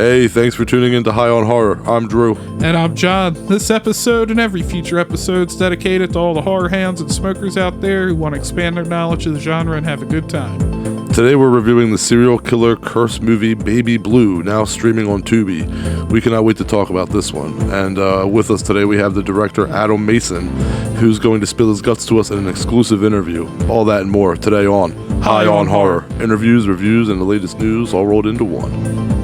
Hey, thanks for tuning in to High on Horror. I'm Drew. And I'm John. This episode and every future episode is dedicated to all the horror hounds and smokers out there who want to expand their knowledge of the genre and have a good time. Today we're reviewing the serial killer curse movie Baby Blue, now streaming on Tubi. We cannot wait to talk about this one. And with us today we have the director Adam Mason, who's going to spill his guts to us in an exclusive interview. All that and more today on High on Horror. Interviews, reviews, and the latest news all rolled into one.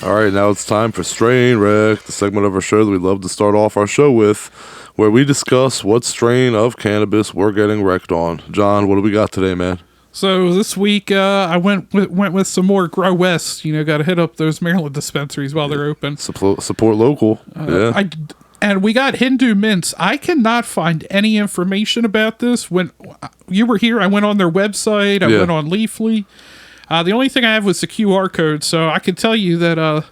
Alright, now it's time for Strain Wreck, the segment of our show that we love to start off our show with, where we discuss what strain of cannabis we're getting wrecked on. John, what do we got today, man? So this week, I went with some more Grow West. You know, got to hit up those Maryland dispensaries while they're open. Support local. Yeah. And we got Hindu mints. I cannot find any information about this. When you were here, I went on their website. I went on Leafly. The only thing I have was the QR code, so I can tell you that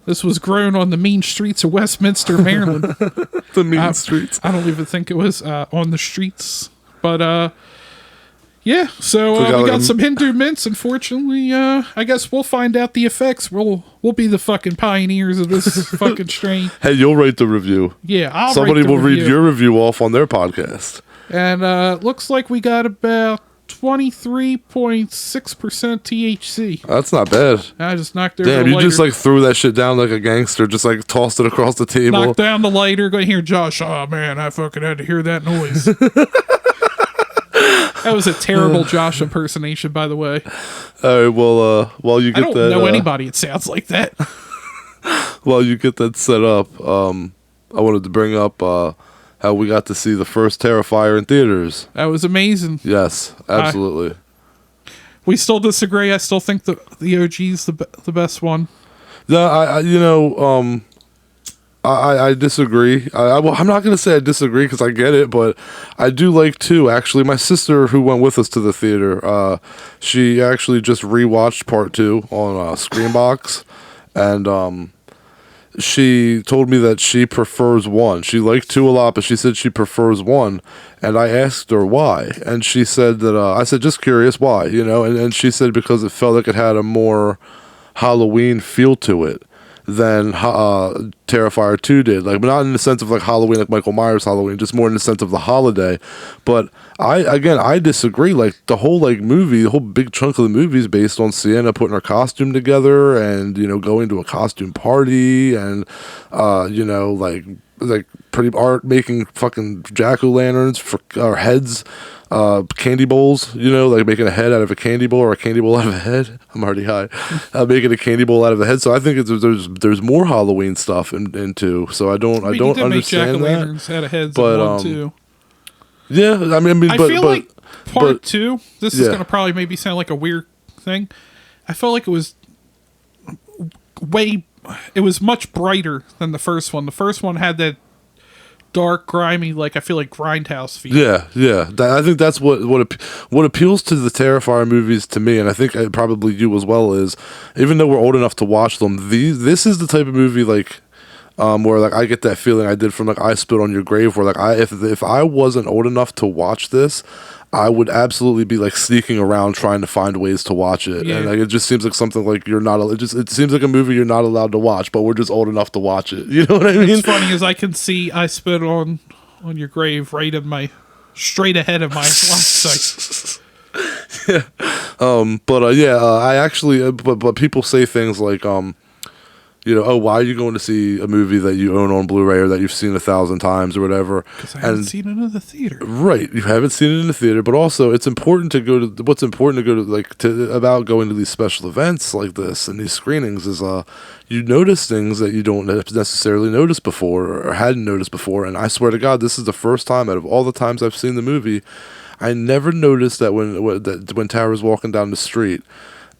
this was grown on the mean streets of Westminster, Maryland. The mean streets. I don't even think it was on the streets. But, yeah, so we got some Hindu mints. Unfortunately, I guess we'll find out the effects. We'll be the fucking pioneers of this fucking strain. Hey, you'll write the review. Yeah, Somebody will read your review off on their podcast. And looks like we got about 23.6% THC. That's not bad. I just knocked there. Damn, you just like threw that shit down like a gangster, just like tossed it across the table. Knocked down the lighter. Go here, Josh. Oh man, I fucking had to hear that noise. That was a terrible Josh impersonation, by the way. All right, well, while you get that, I don't know anybody. It sounds like that. While you get that set up, I wanted to bring up how we got to see the first Terrifier in theaters. That was amazing. Yes, absolutely. We still disagree. I still think the OG's the best one. No, I disagree. I'm not going to say I disagree because I get it, but I do like 2. Actually, my sister who went with us to the theater, she actually just rewatched part 2 on Screenbox, and she told me that she prefers 1. She liked 2 a lot, but she said she prefers 1. And I asked her why. And she said that, I said, just curious why, you know? And she said because it felt like it had a more Halloween feel to it than Terrifier 2 did. Like, not in the sense of like Halloween, like Michael Myers Halloween, just more in the sense of the holiday. But I disagree. Like, the whole like movie, the whole big chunk of the movie is based on Sienna putting her costume together and, you know, going to a costume party and, you know, like pretty art making fucking jack-o'-lanterns for our heads, candy bowls, you know, like making a head out of a candy bowl or a candy bowl out of a head. I'm already high. Making a candy bowl out of a head. So I think there's more Halloween stuff in 2. So I don't understand make jack-o'-lanterns out of heads in 1 too. Yeah, I feel like part 2. This is gonna probably maybe sound like a weird thing. I felt like it was it was much brighter than the first one. The first one had that dark, grimy, like I feel like grindhouse feel. Yeah. I think that's what appeals to the Terrifier movies to me, and I think probably you as well, is even though we're old enough to watch them, this is the type of movie like where like I get that feeling I did from like I Spit on Your Grave, where like if I wasn't old enough to watch this, I would absolutely be like sneaking around trying to find ways to watch it. Yeah. And like it just seems like something like it seems like a movie you're not allowed to watch, but we're just old enough to watch it. You know what I mean? It's funny as I can see I Spit on Your Grave right in straight ahead of my sight. Yeah. I actually but people say things like you know, oh, why are you going to see a movie that you own on Blu-ray or that you've seen 1,000 times or whatever? Because I haven't seen it in the theater. Right, you haven't seen it in the theater, but also it's important to go to. What's important to go to about going to these special events like this and these screenings is you notice things that you don't necessarily notice before or hadn't noticed before. And I swear to God, this is the first time out of all the times I've seen the movie, I never noticed that when Tara's walking down the street,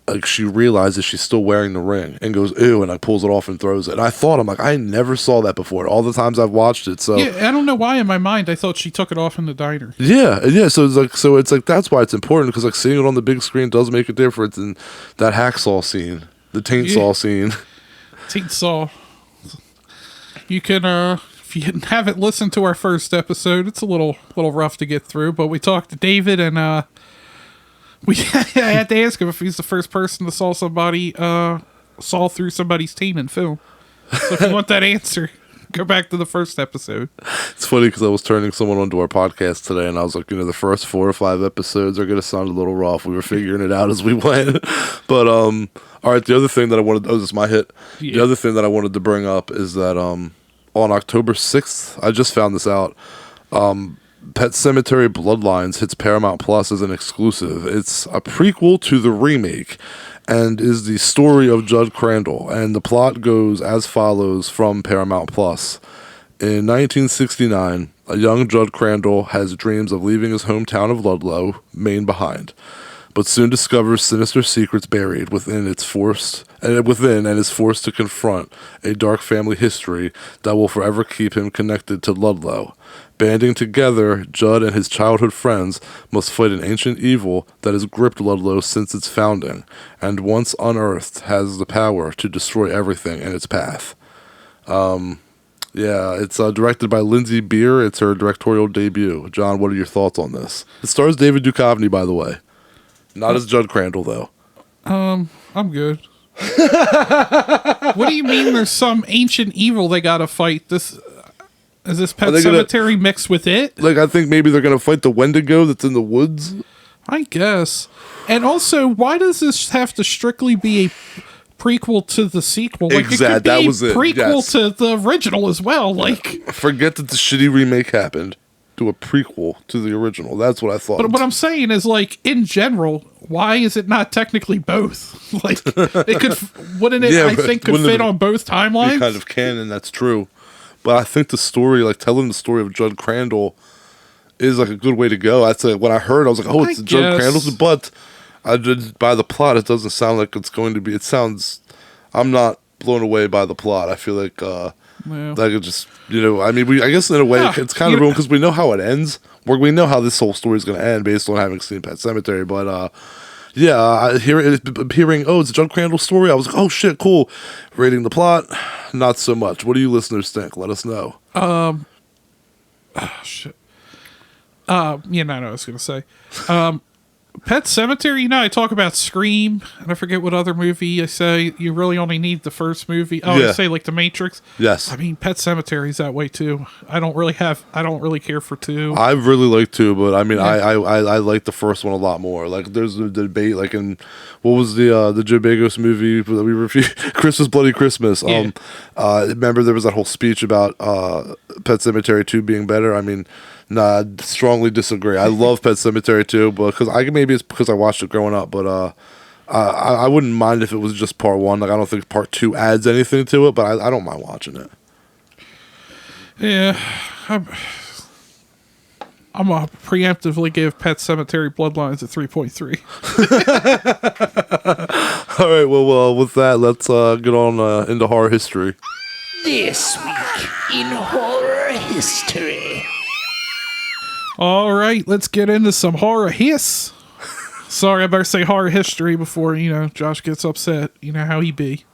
like she realizes she's still wearing the ring and goes ew, and like pulls it off and throws it. And I'm like, I never saw that before. All the times I've watched it, so yeah, I don't know why in my mind I thought she took it off in the diner. Yeah. So it's like that's why it's important, because like seeing it on the big screen does make a difference. And that hacksaw scene, the taint saw scene, taint saw. You can, if you haven't listened to our first episode, it's a little rough to get through, but we talked to David, and I had to ask him if he's the first person that saw through somebody's teen in film. So if you want that answer, go back to the first episode. It's funny because I was turning someone onto our podcast today, and I was like, the first 4 or 5 episodes are going to sound a little rough. We were figuring it out as we went. But, all right, the other thing that I wanted... Oh, this is my hit. Yeah. The other thing that I wanted to bring up is that on October 6th, I just found this out, Pet Sematary Bloodlines hits Paramount Plus as an exclusive. It's a prequel to the remake and is the story of Judd Crandall. And the plot goes as follows from Paramount Plus. In 1969, a young Judd Crandall has dreams of leaving his hometown of Ludlow, Maine, behind, but soon discovers sinister secrets buried within and is forced to confront a dark family history that will forever keep him connected to Ludlow. Banding together, Judd and his childhood friends must fight an ancient evil that has gripped Ludlow since its founding, and once unearthed, has the power to destroy everything in its path. It's directed by Lindsay Beer. It's her directorial debut. John, what are your thoughts on this? It stars David Duchovny, by the way. Not as Judd Crandall, though. I'm good. What do you mean there's some ancient evil they gotta fight? Is this Pet Cemetery mixed with it? I think maybe they're gonna fight the Wendigo that's in the woods. I guess. And also, why does this have to strictly be a prequel to the sequel? Exactly, it could be that was it. Prequel to the original as well. Forget that the shitty remake happened. Do a prequel to the original. That's what I thought. But what I'm saying is, in general, why is it not technically both? It could, wouldn't it? I think could fit on both timelines. Kind of canon. That's true. But I think the story, telling the story of Judd Crandall, is a good way to go. I'd say when I heard, I was like, "Oh, it's Judd Crandall's," but by the plot, it doesn't sound like it's going to be. It sounds. I'm not blown away by the plot. I feel like. It just, I guess in a way it's kind of ruined because we know how it ends. We know how this whole story is going to end based on having seen Pet Sematary. But hearing, it's a Judd Crandall story, I was like, oh shit, cool. Rating the plot, not so much. What do you listeners think? Let us know. Shit. I know what I was going to say. Pet Sematary, I talk about Scream, and I forget what other movie I say. You really only need the first movie. Oh, I say The Matrix. Yes. I mean, Pet Sematary's that way too. I don't really care for 2. I really like 2, but I mean, I like the first one a lot more. There's a debate, in what was the Joe Bagos movie that we reviewed, Christmas Bloody Christmas. Yeah. Remember there was that whole speech about Pet Sematary 2 being better. I mean. Nah, I strongly disagree. I love Pet Sematary too, but maybe it's because I watched it growing up. But I wouldn't mind if it was just part 1. I don't think part 2 adds anything to it, but I don't mind watching it. Yeah, I'm gonna preemptively give Pet Sematary Bloodlines a 3.3. All right, well, with that, let's get on into horror history. This week in horror history. All right, let's get into some horror hiss. Sorry, I better say horror history before, Josh gets upset. You know how he be.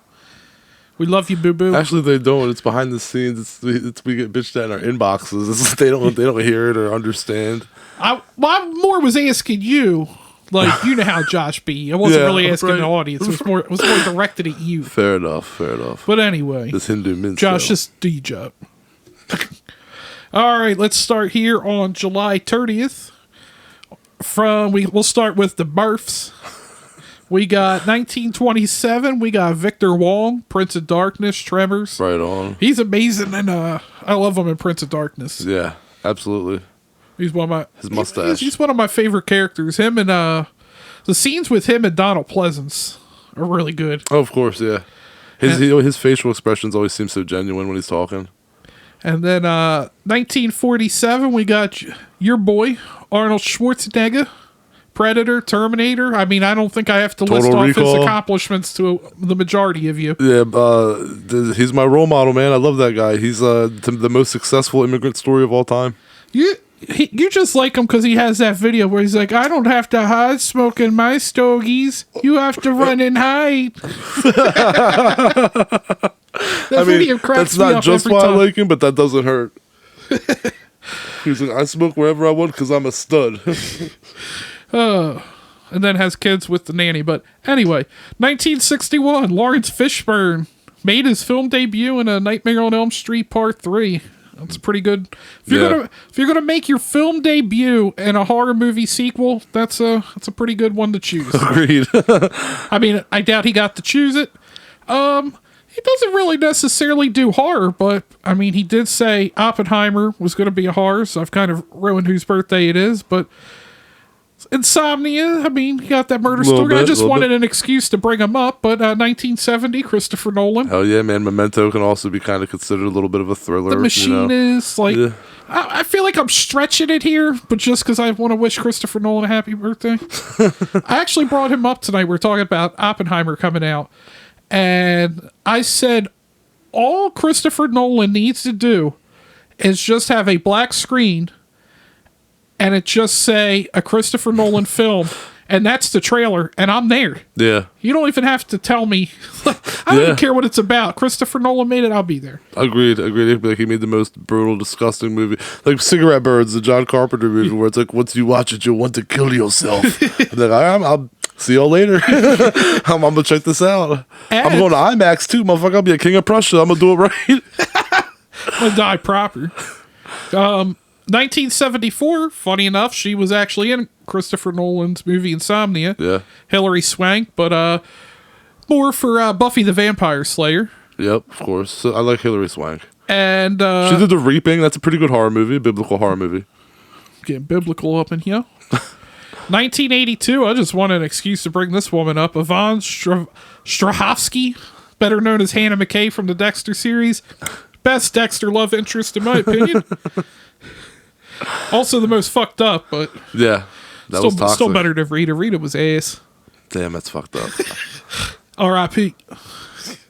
We love you, boo-boo. Actually, they don't. It's behind the scenes. It's we get bitched at in our inboxes. They don't hear it or understand. I more was asking you. You know how Josh be. I wasn't really asking the audience. It was more directed at you. Fair enough. But anyway. This Hindu mint. Josh, just do your job. All right, let's start here on July 30th. We'll start with the births. We got 1927. We got Victor Wong, Prince of Darkness, Tremors. Right on. He's amazing, and I love him in Prince of Darkness. Yeah, absolutely. He's one of my his mustache. He's one of my favorite characters. Him and the scenes with him and Donald Pleasance are really good. Oh, of course, yeah. His facial expressions always seem so genuine when he's talking. And then 1947, we got your boy, Arnold Schwarzenegger, Predator, Terminator. I mean, I don't think I have to list off his accomplishments to the majority of you. Yeah, he's my role model, man. I love that guy. He's the most successful immigrant story of all time. You just like him because he has that video where he's like, I don't have to hide smoking my stogies. You have to run and hide. I mean, video cracks that's me not up just every why I time. like him, but that doesn't hurt. He's like, I smoke wherever I want because I'm a stud. And then has kids with the nanny. But anyway, 1961, Lawrence Fishburne made his film debut in A Nightmare on Elm Street Part 3. That's pretty good. If you're gonna make your film debut in a horror movie sequel, that's a pretty good one to choose. Agreed. I mean, I doubt he got to choose it. He doesn't really necessarily do horror, but I mean, he did say Oppenheimer was going to be a horror, so I've kind of ruined whose birthday it is. But Insomnia, I mean, he got that murder story. I just wanted an excuse to bring him up. But 1970, Christopher Nolan. Hell yeah, man. Memento can also be kind of considered a little bit of a thriller. The Machinist, like, yeah. I feel like I'm stretching it here, but just because I want to wish Christopher Nolan a happy birthday. I actually brought him up tonight. We're talking about Oppenheimer coming out. And I said, all Christopher Nolan needs to do is just have a black screen and it just say a Christopher Nolan film, and that's the trailer, and I'm there. Yeah. You don't even have to tell me. I don't even care what it's about. Christopher Nolan made it, I'll be there. Agreed. Like, he made the most brutal, disgusting movie. Like Cigarette Birds, the John Carpenter movie, where it's like, once you watch it, you'll want to kill yourself. And then I'll see y'all later. I'm going to check this out. And I'm going to IMAX too, motherfucker. I'll be a king of Prussia. I'm going to do it right. I'm going to die proper. 1974, funny enough, she was actually in Christopher Nolan's movie Insomnia. Yeah. Hilary Swank, but more for Buffy the Vampire Slayer. Yep, of course. So I like Hilary Swank. And she did The Reaping. That's a pretty good horror movie, biblical horror movie. Getting biblical up in here. 1982, I just wanted an excuse to bring this woman up. Yvonne Strahovski, better known as Hannah McKay from the Dexter series. Best Dexter love interest, in my opinion. Also the most fucked up, but yeah, that was toxic. Still better than Rita. Rita was ass. Damn, that's fucked up. R.I.P.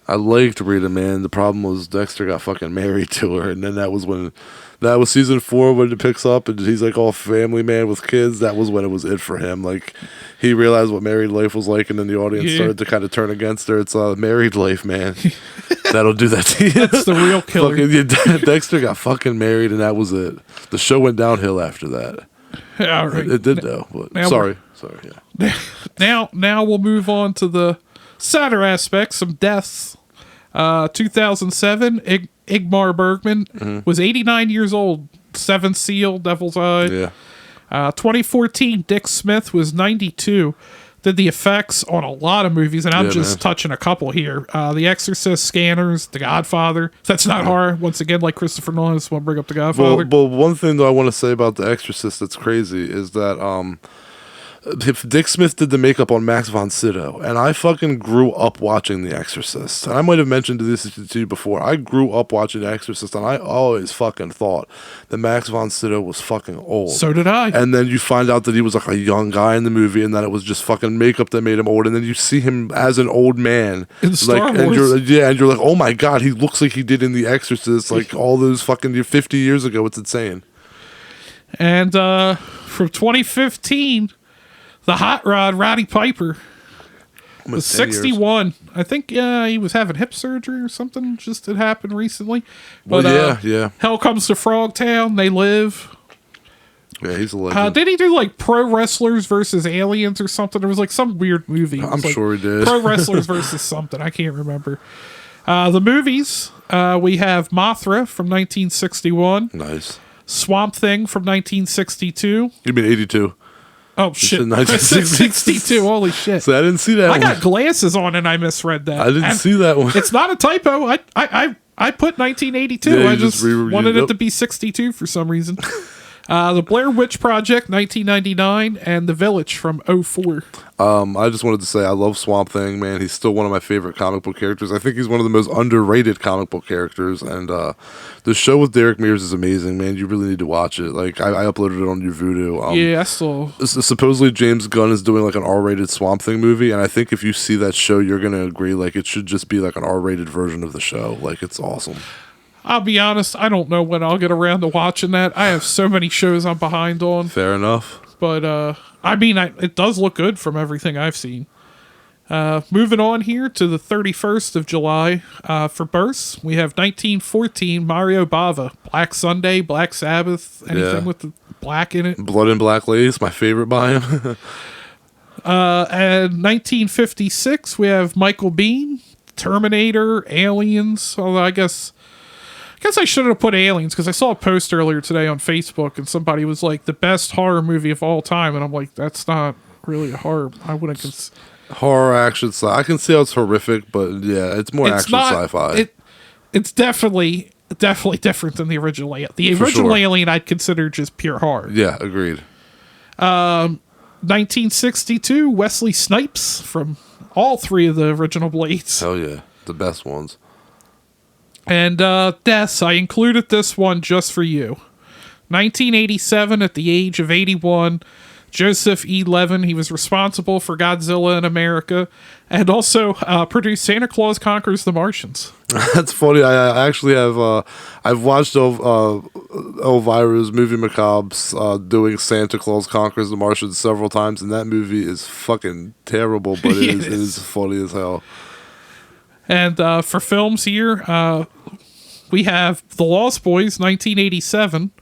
I liked Rita, man. The problem was Dexter got fucking married to her, and then that was season 4 when it picks up, and he's like all family man with kids. That was when it was it for him. Like, he realized what married life was like, and then the audience started to kind of turn against her. It's married life, man. That'll do that to you. That's the real killer. Dexter got fucking married, and that was it. The show went downhill after that. All right. It did though. But sorry. Yeah. Now we'll move on to the sadder aspects, some deaths. 2007, Ingmar Bergman was 89 years old. Seventh Seal, Devil's Eye. Yeah. 2014, Dick Smith was 92. Did the effects on a lot of movies, and I'm just touching a couple here. The Exorcist, Scanners, The Godfather. That's not horror. Once again, like Christopher Nolan, I just want to bring up The Godfather. Well, one thing though I want to say about The Exorcist that's crazy is that if Dick Smith did the makeup on Max von Sydow, and I fucking grew up watching The Exorcist. And I might have mentioned this to you before. I grew up watching The Exorcist, and I always fucking thought that Max von Sydow was fucking old. So did I. And then you find out that he was like a young guy in the movie, and that it was just fucking makeup that made him old. And then you see him as an old man in Star Wars. And you're like, oh my god, he looks like he did in The Exorcist, like all those fucking 50 years ago. It's insane. And from 2015. The hot rod, Roddy Piper, was 61. I think he was having hip surgery or something. Just it happened recently. But yeah. Hell Comes to Frogtown. They Live. Yeah, he's a legend. Did he do like Pro Wrestlers versus Aliens or something? There was like some weird movie. I'm sure he did. Pro Wrestlers versus something. I can't remember. The movies, we have Mothra from 1961. Nice. Swamp Thing from 1962. You mean 82? Oh, shit. 1962. Holy shit. So I didn't see that one. I got glasses on and I misread that. I didn't see that one. It's not a typo. I put 1982. Yeah, I just wanted it to be 62 for some reason. The Blair Witch Project, 1999, and The Village from 2004. I just wanted to say I love Swamp Thing, man. He's still one of my favorite comic book characters. I think he's one of the most underrated comic book characters. And the show with Derek Mears is amazing, man. You really need to watch it. Like I uploaded it on your Voodoo. Yeah, I saw. Supposedly James Gunn is doing like an R-rated Swamp Thing movie, and I think if you see that show, you're gonna agree. Like it should just be like an R-rated version of the show. Like it's awesome. I'll be honest, I don't know when I'll get around to watching that. I have so many shows I'm behind on. Fair enough. But, I mean, it does look good from everything I've seen. Moving on here to the 31st of July for births, we have 1914 Mario Bava, Black Sunday, Black Sabbath, anything with the black in it. Blood and Black Lace, my favorite by him. And 1956, we have Michael Biehn, Terminator, Aliens. Although I guess I shouldn't have put Aliens because I saw a post earlier today on Facebook and somebody was like, the best horror movie of all time. And I'm like, that's not really a horror. I wouldn't Horror, action, I can see how it's horrific, but yeah, it's more action sci-fi. It's definitely different than the original Alien. The original Alien I'd consider just pure horror. Yeah, agreed. 1962, Wesley Snipes from all three of the original Blades. Hell yeah, the best ones. And deaths, I included this one just for you. 1987, at the age of 81, Joseph E. Levin. He was responsible for Godzilla in America and also produced Santa Claus Conquers the Martians. That's funny. I actually have I've watched Elvira's movie Macabre's doing Santa Claus Conquers the Martians several times, and that movie is fucking terrible, but it is funny as hell. And for films here, we have The Lost Boys, 1987.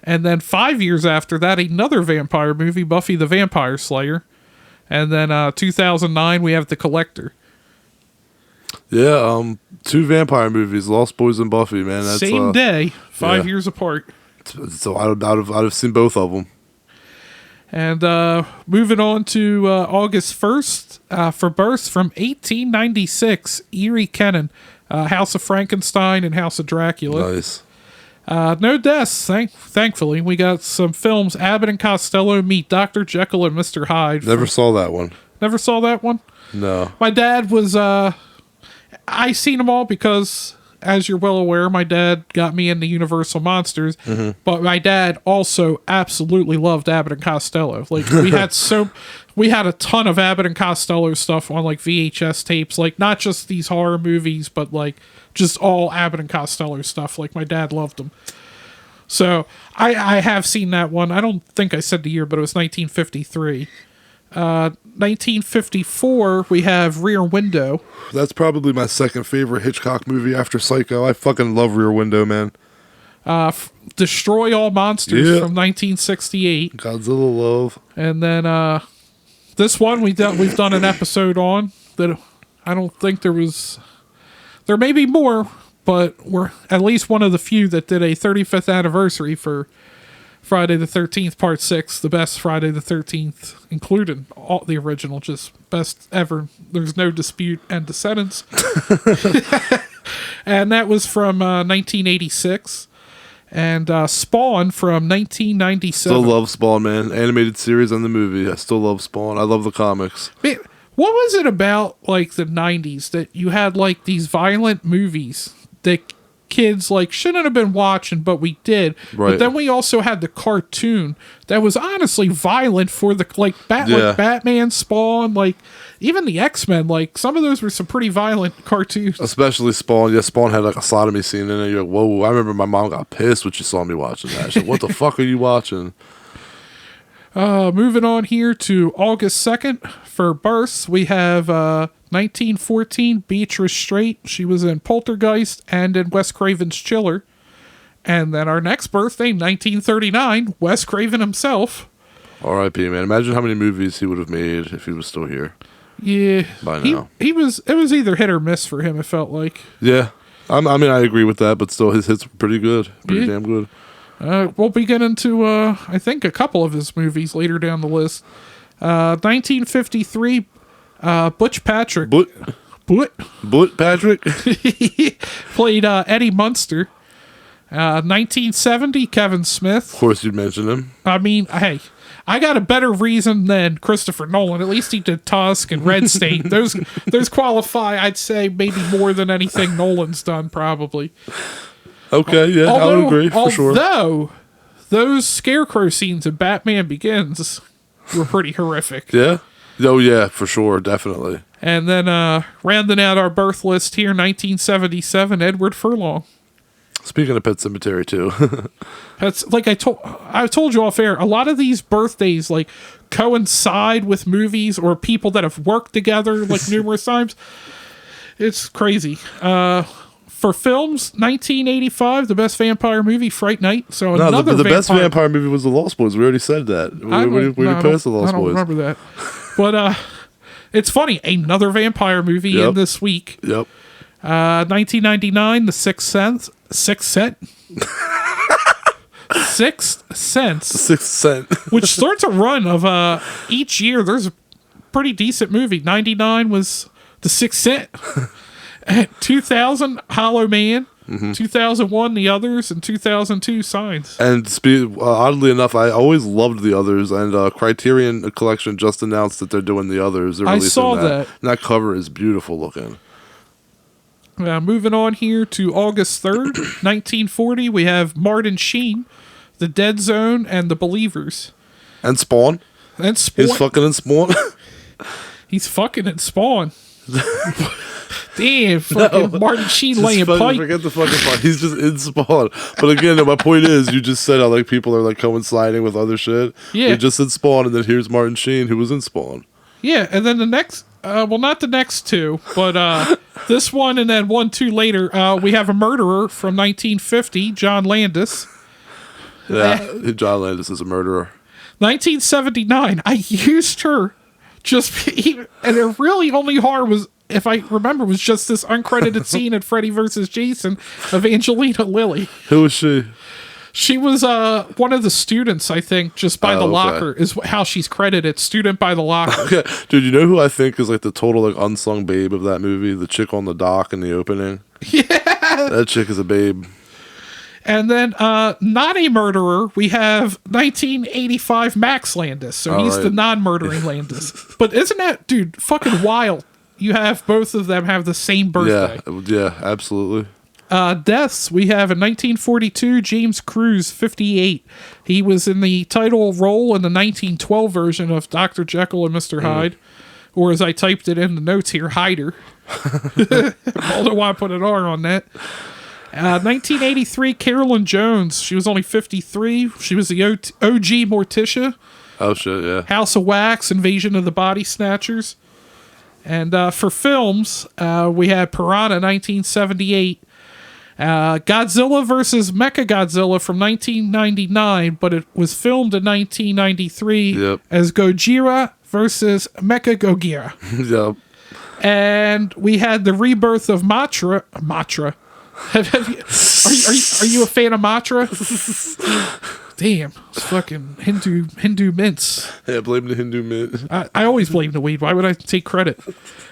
And then 5 years after that, another vampire movie, Buffy the Vampire Slayer. And then 2009, we have The Collector. Yeah, two vampire movies, Lost Boys and Buffy, man. That's, same day, 5 years apart. So I'd have seen both of them. And moving on to August 1st, for births from 1896, Erie Kennan, House of Frankenstein and House of Dracula. Nice. No deaths, thankfully. We got some films. Abbott and Costello Meet Dr. Jekyll and Mr. Hyde. Never saw that one. Never saw that one? No. My dad was... I seen them all because, as you're well aware, my dad got me into Universal Monsters. Mm-hmm. But my dad also absolutely loved Abbott and Costello. Like, we had a ton of Abbott and Costello stuff on, like, VHS tapes. Like, not just these horror movies, but, like, just all Abbott and Costello stuff. Like, my dad loved them. So, I have seen that one. I don't think I said the year, but it was 1953. 1954, we have Rear Window. That's probably my second favorite Hitchcock movie after Psycho. I fucking love Rear Window, man. Destroy All Monsters from 1968. Godzilla Love. And then this one we've done an episode on that I don't think there may be more, but we're at least one of the few that did a 35th anniversary for Friday the 13th, Part 6, the best Friday the 13th, including all the original, just best ever. There's no dispute and dissentence. And that was from 1986. And Spawn from 1997. Still love Spawn, man. Animated series and the movie. I still love Spawn. I love the comics. Man, what was it about, like, the 90s that you had, like, these violent movies that kids like shouldn't have been watching, but we did. Right. But then we also had the cartoon that was honestly violent for the like Batman, Spawn, like even the X-Men. Like some of those were some pretty violent cartoons. Especially Spawn. Yeah, Spawn had like a sodomy scene in it. You're like, whoa! I remember my mom got pissed when she saw me watching that. She's like, what the fuck are you watching? Moving on here to August 2nd for births, we have 1914 Beatrice Straight. She was in Poltergeist and in Wes Craven's Chiller. And then our next birthday, 1939, Wes Craven himself. R.I.P. man. Imagine how many movies he would have made if he was still here. Yeah. By now. It was either hit or miss for him, it felt like. Yeah. I mean, I agree with that, but still his hits were pretty good. Pretty damn good. We'll be getting to, I think, a couple of his movies later down the list. 1953, Butch Patrick. Butch Patrick? Played Eddie Munster. 1970, Kevin Smith. Of course you'd mention him. I mean, hey, I got a better reason than Christopher Nolan. At least he did Tusk and Red State. Those qualify, I'd say, maybe more than anything Nolan's done, probably. Okay, yeah, I'll agree, for sure. Although, those scarecrow scenes in Batman Begins were pretty horrific. Yeah? Oh, yeah, for sure, definitely. And then, rounding out our birth list here, 1977, Edward Furlong. Speaking of Pet Cemetery too. That's like I told you off air. A lot of these birthdays like coincide with movies or people that have worked together like numerous times. It's crazy. For films, 1985, the best vampire movie, Fright Night. So another the best vampire movie was The Lost Boys. We already said that. We passed The Lost Boys. I don't remember that. But it's funny. Another vampire movie in this week. Yep. 1999, The Sixth Sense. Sixth Sense. Sixth Sense. Which starts a run of each year. There's a pretty decent movie. 99 was The Sixth Sense. 2000, Hollow Man. 2001, The Others, and 2002, Signs. And oddly enough, I always loved The Others, and Criterion Collection just announced that they're doing The Others. They're I releasing saw that. And that cover is beautiful looking. Moving on here to August 3rd, 1940, we have Martin Sheen, The Dead Zone, and The Believers. And Spawn. And Spawn. He's fucking in Spawn. He's fucking in Spawn. Damn, fucking Martin Sheen laying pipe. Forget the fucking part. He's just in Spawn. But again, my point is, you just said how like people are like coinciding with other shit. Yeah. You just said Spawn, and then here's Martin Sheen, who was in Spawn. Yeah, and then the next, well, not the next two, but this one and then 1-2 later, we have a murderer from 1950, John Landis. Yeah, John Landis is a murderer. 1979, I used her and the really only horror was, if I remember, was just this uncredited scene at Freddy vs. Jason of Angelina Lilly. Who was she? She was one of the students, I think, just by the locker is how she's credited. Student by the locker. Okay. Dude, you know who I think is like the total like unsung babe of that movie? The chick on the dock in the opening. Yeah. That chick is a babe. And then not a murderer, we have 1985 Max Landis. So he's the non-murdering Landis. But isn't that, dude, fucking wild? You have both of them have the same birthday. Yeah, absolutely. Deaths, we have in 1942, James Cruz, 58. He was in the title role in the 1912 version of Dr. Jekyll and Mr. Hyde, or as I typed it in the notes here, Hyder. I don't know why I put an R on that. 1983, Carolyn Jones. She was only 53. She was the OG Morticia. Oh, shit, yeah. House of Wax, Invasion of the Body Snatchers. And for films, we had Piranha, 1978. Godzilla vs. Mechagodzilla from 1999, but it was filmed in 1993 as Gojira versus Mechagodzilla. Yep. And we had the rebirth of Matra. Are you a fan of Matra? Damn, it's fucking Hindu mints. Yeah, blame the Hindu mint. I always blame the weed. Why would I take credit?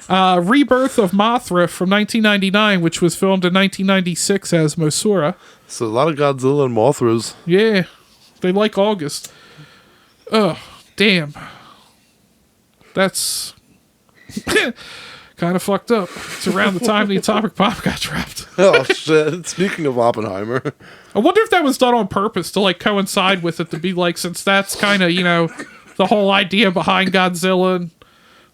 Rebirth of Mothra from 1999, which was filmed in 1996 as Mosura. So a lot of Godzilla and Mothras. Yeah, they like August. Oh, damn. That's kind of fucked up. It's around the time the Atomic Bomb got dropped. Oh, shit. Speaking of Oppenheimer. I wonder if that was done on purpose to, like, coincide with it, to be like, since that's kind of, the whole idea behind Godzilla. And,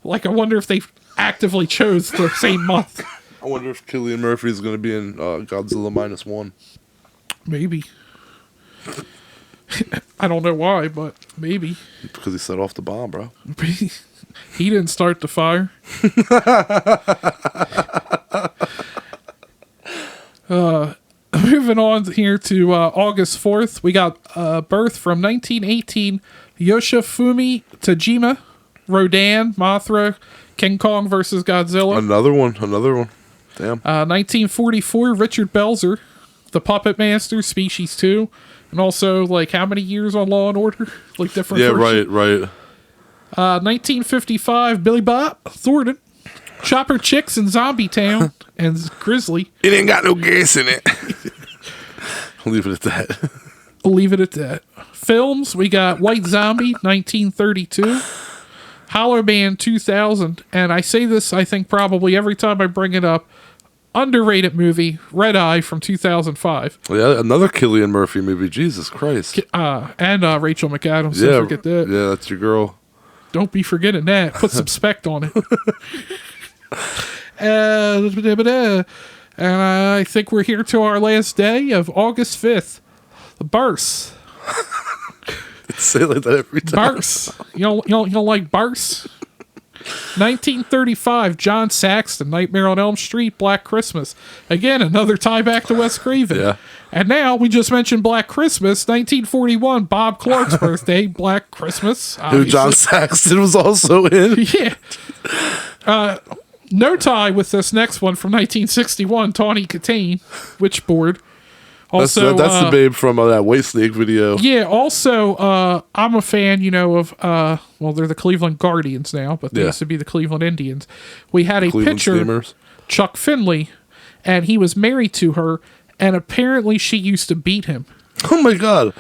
like, I wonder if they actively chose the same month. I wonder if Cillian Murphy is going to be in Godzilla -1. Maybe. I don't know why, but maybe. Because he set off the bomb, bro. He didn't start the fire. Moving on here to August 4th, we got birth from 1918, Yoshifumi Tajima, Rodan, Mothra, King Kong versus Godzilla. Another one. Damn. 1944, Richard Belzer, The Puppet Master, Species 2. And also, like, how many years on Law and Order? Like, different versions. right. 1955, Billy Bob Thornton, Chopper Chicks in Zombie Town, and Grizzly. It ain't got no gas in it. I'll leave it at that. I'll leave it at that. Films, we got White Zombie, 1932. Hollow Man, 2000. And I say this, I think, probably every time I bring it up. Underrated movie, Red Eye from 2005. Yeah, another Cillian Murphy movie. Jesus Christ. And Rachel McAdams. Don't forget that. Yeah, that's your girl. Don't be forgetting that. Put some spect on it. And I think we're here to our last day of August 5th. The birth. Say it like that every time. Birth. You don't like birth? 1935, John Saxton, Nightmare on Elm Street, Black Christmas. Again, another tie back to Wes Craven. Yeah. And now, we just mentioned Black Christmas, 1941, Bob Clark's birthday, Black Christmas. Who John Saxton was also in. Yeah. No tie with this next one from 1961, Tawny Katane, Witchboard. Also, that's the babe from that White Snake video. Yeah, also, I'm a fan, of, well, they're the Cleveland Guardians now, but they used to be the Cleveland Indians. We had a Cleveland pitcher, Steamers. Chuck Finley, and he was married to her, and apparently she used to beat him. Oh my God.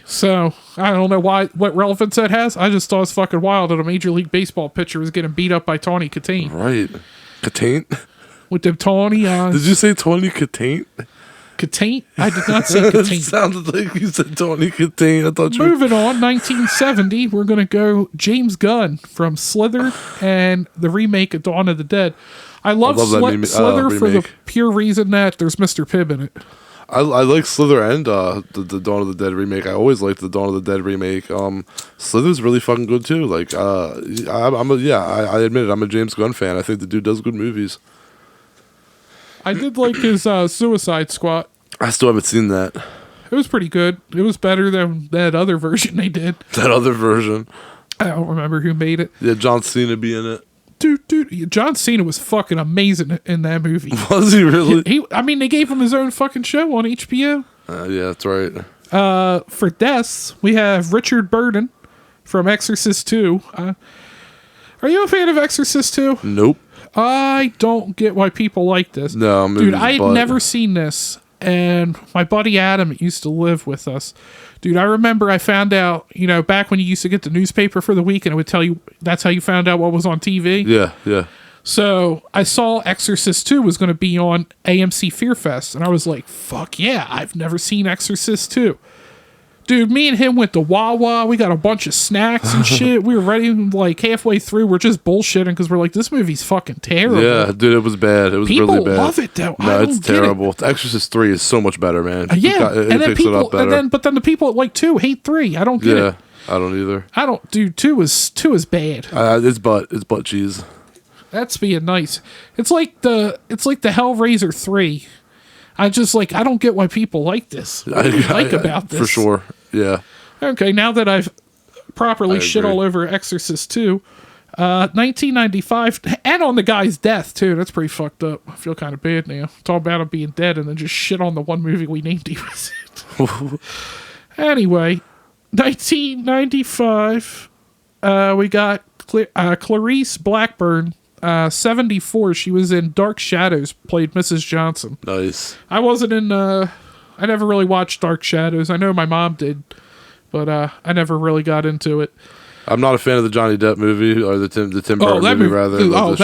So, I don't know what relevance that has. I just thought it was fucking wild that a Major League Baseball pitcher was getting beat up by Tawny Katane. Right. Katane? With them tawny eyes. Did you say Tawny Katane? Katane? I did not say It Katane. sounded like you said Tawny Katane. I thought you Moving on, 1970, we're going to go James Gunn from Slither and the remake of Dawn of the Dead. I love Slither for the pure reason that there's Mr. Pibb in it. I like Slither and the Dawn of the Dead remake. I always liked the Dawn of the Dead remake. Slither's really fucking good too. Like, I admit it. I'm a James Gunn fan. I think the dude does good movies. I did like his Suicide Squad. I still haven't seen that. It was pretty good. It was better than that other version they did. That other version. I don't remember who made it. Yeah, John Cena be in it. Dude, John Cena was fucking amazing in that movie. Was he really? I mean, they gave him his own fucking show on HBO. Yeah, that's right. For deaths, we have Richard Burton from Exorcist 2. Are you a fan of Exorcist 2? Nope. I don't get why people like this. No, dude, I had never seen this, and my buddy Adam used to live with us. Dude, I remember I found out, back when you used to get the newspaper for the week, and it would tell you that's how you found out what was on TV. Yeah. So I saw Exorcist 2 was going to be on AMC Fear Fest, and I was like, fuck yeah, I've never seen Exorcist 2. Dude, me and him went to Wawa. We got a bunch of snacks and shit. We were ready, like, halfway through. We're just bullshitting because we're like, this movie's fucking terrible. Yeah, dude, it was bad. It was people really bad. People love it, though. No, it's terrible. Exorcist 3 is so much better, man. Yeah, it picks it up better. But then the people at, like, 2 hate 3. I don't get it. Yeah, I don't either. Dude, 2 is bad. It's butt cheese. That's being nice. It's like the Hellraiser 3. I just I don't get why people like this. What do you like about this? For sure, yeah. Okay, now that I've properly shit all over Exorcist 2, 1995, and on the guy's death, too. That's pretty fucked up. I feel kind of bad now. Talk about him being dead and then just shit on the one movie we named he was in. Anyway, 1995, we got Clarice Blackburn. 74, she was in Dark Shadows, played Mrs. Johnson. Nice. I wasn't in, I never really watched Dark Shadows. I know my mom did, but I never really got into it. I'm not a fan of the Johnny Depp movie, or the Tim Burton movie, rather. I love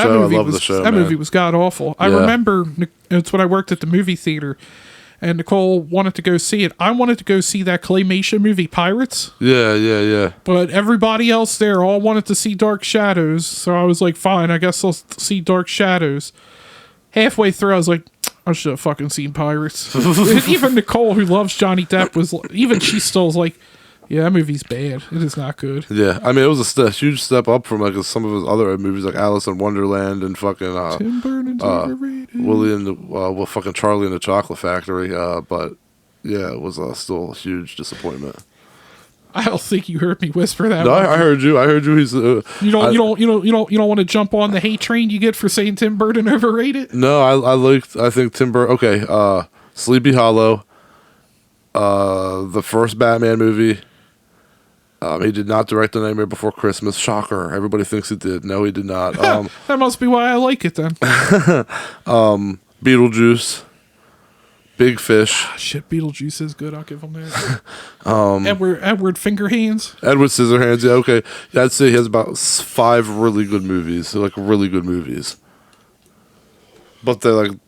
the show. That movie was god-awful. I remember, it's when I worked at the movie theater, and Nicole wanted to go see it. I wanted to go see that claymation movie, Pirates. Yeah. But everybody else there all wanted to see Dark Shadows, so I was like, fine, I guess I'll see Dark Shadows. Halfway through, I was like, I should have fucking seen Pirates. Even Nicole, who loves Johnny Depp, even she still was like, yeah, that movie's bad. It is not good. Yeah, I mean, it was a huge step up from some of his other movies, like Alice in Wonderland and fucking Tim Burton's overrated. fucking Charlie and the Chocolate Factory. But yeah, it was still a huge disappointment. I don't think you heard me whisper that. No, I heard you. He's you don't want to jump on the hate train you get for saying Tim Burton overrated. No, I think Tim Burton. Okay, Sleepy Hollow, the first Batman movie. He did not direct The Nightmare Before Christmas. Shocker. Everybody thinks he did. No, he did not. That must be why I like it then. Beetlejuice. Big Fish. Shit, Beetlejuice is good. I'll give him that. Edward Fingerhands. Edward Scissorhands. Yeah, okay. Yeah, I'd say he has about 5 really good movies. They're like really good movies. But they're like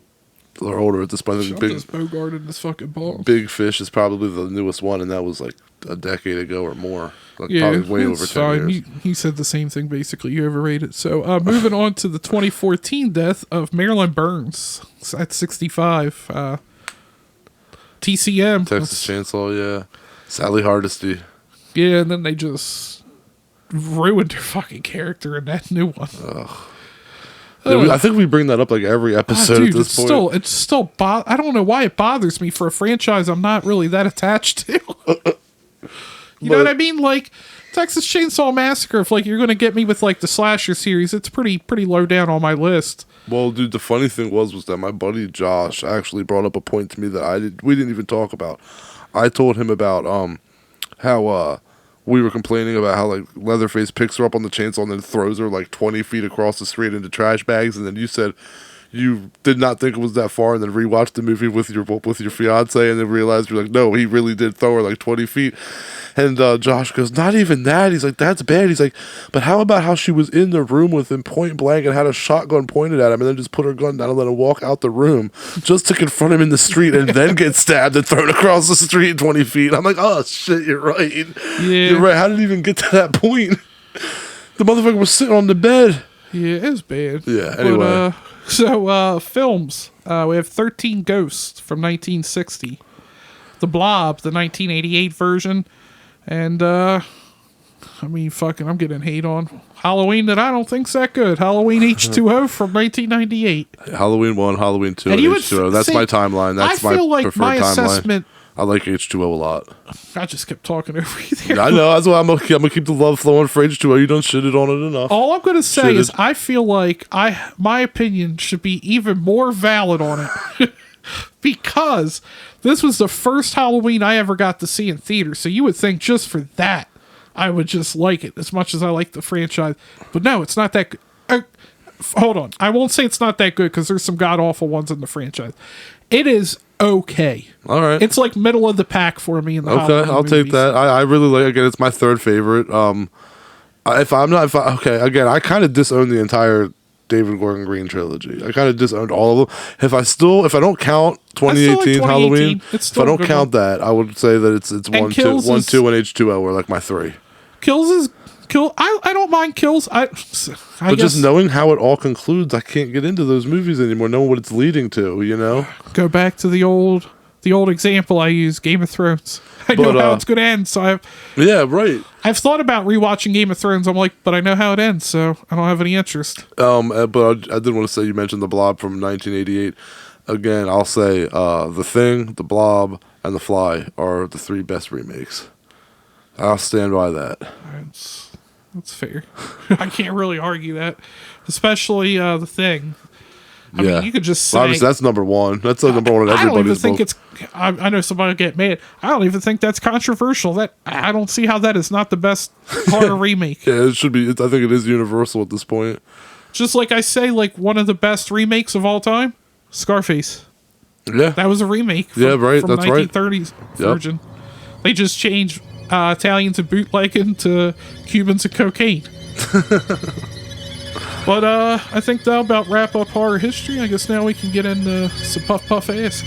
Or older at this point. I think This Bogart in this fucking ball. Big Fish is probably the newest one, and that was like a decade ago or more. Like Yeah, probably way over 10 years. He said the same thing, basically. You overrated. So, moving on to the 2014 death of Marilyn Burns at 65. TCM. Texas Chainsaw, yeah. Sally Hardesty. Yeah, and then they just ruined her fucking character in that new one. Yeah, I think we bring that up like every episode Dude, at this point. It's still I don't know why it bothers me for a franchise I'm not really that attached to. You know what I mean? Like Texas Chainsaw Massacre, if like you're gonna get me with like the slasher series, it's pretty low down on my list. Well, dude, the funny thing was that my buddy Josh actually brought up a point to me that we didn't even talk about. I told him about how we were complaining about how like Leatherface picks her up on the chainsaw and then throws her like 20 feet across the street into trash bags, and then you said you did not think it was that far, and then rewatched the movie with your fiance, and then realized you're like, no, he really did throw her like 20 feet. And Josh goes, not even that. He's like, that's bad. He's like, but how about how she was in the room with him point blank and had a shotgun pointed at him, and then just put her gun down and let him walk out the room just to confront him in the street and then get stabbed and thrown across the street 20 feet. I'm like, oh shit, you're right. Yeah. You're right. How did it even get to that point? The motherfucker was sitting on the bed. Yeah, it's bad. Yeah, anyway. But, films. We have 13 Ghosts from 1960. The Blob, the 1988 version. And, I mean, fucking, I'm getting hate on Halloween that I don't think's that good. Halloween H2O from 1998. Halloween 1, Halloween 2, and H2O. That's my timeline. That's my preferred timeline. Assessment, I like H2O a lot. I just kept talking over you there. I know. That's why I'm gonna keep the love flowing for H2O. You don't shit it on it enough. All I'm going to say is I feel like my opinion should be even more valid on it. Because this was the first Halloween I ever got to see in theater. So you would think just for that, I would just like it as much as I like the franchise. But no, it's not that good. Hold on. I won't say it's not that good because there's some god-awful ones in the franchise. It is okay. All right. It's like middle of the pack for me in the Halloween I'll take that. I really like, again, it's my third favorite. I kind of disown the entire David Gordon Green trilogy. I kind of disowned all of them. If I don't count 2018 Halloween, if I don't count that, I would say that it's 1, 2, and H2O are like my three. I don't mind Kills. I but just knowing how it all concludes, I can't get into those movies anymore. Knowing what it's leading to, you know. Go back to the old example I use, Game of Thrones. I know how it's going to end, so I've thought about rewatching Game of Thrones. I'm like, but I know how it ends, so I don't have any interest. But I did want to say, you mentioned The Blob from 1988. Again, I'll say The Thing, The Blob, and The Fly are the three best remakes. I'll stand by that. That's fair. I can't really argue that, especially The Thing. I mean, you could just say... Obviously, that's number one. That's number one in everybody's I don't even think book. it's... I know somebody will get mad. I don't even think that's controversial. I don't see how that is not the best horror remake. Yeah, it should be. I think it is universal at this point. Just like I say, like, one of the best remakes of all time, Scarface. Yeah. That was a remake from, that's 1930s version. They just changed Italians and bootlegging to Cubans and cocaine. But I think that'll about wrap up horror history. I guess now we can get into some Puff Puff Ask.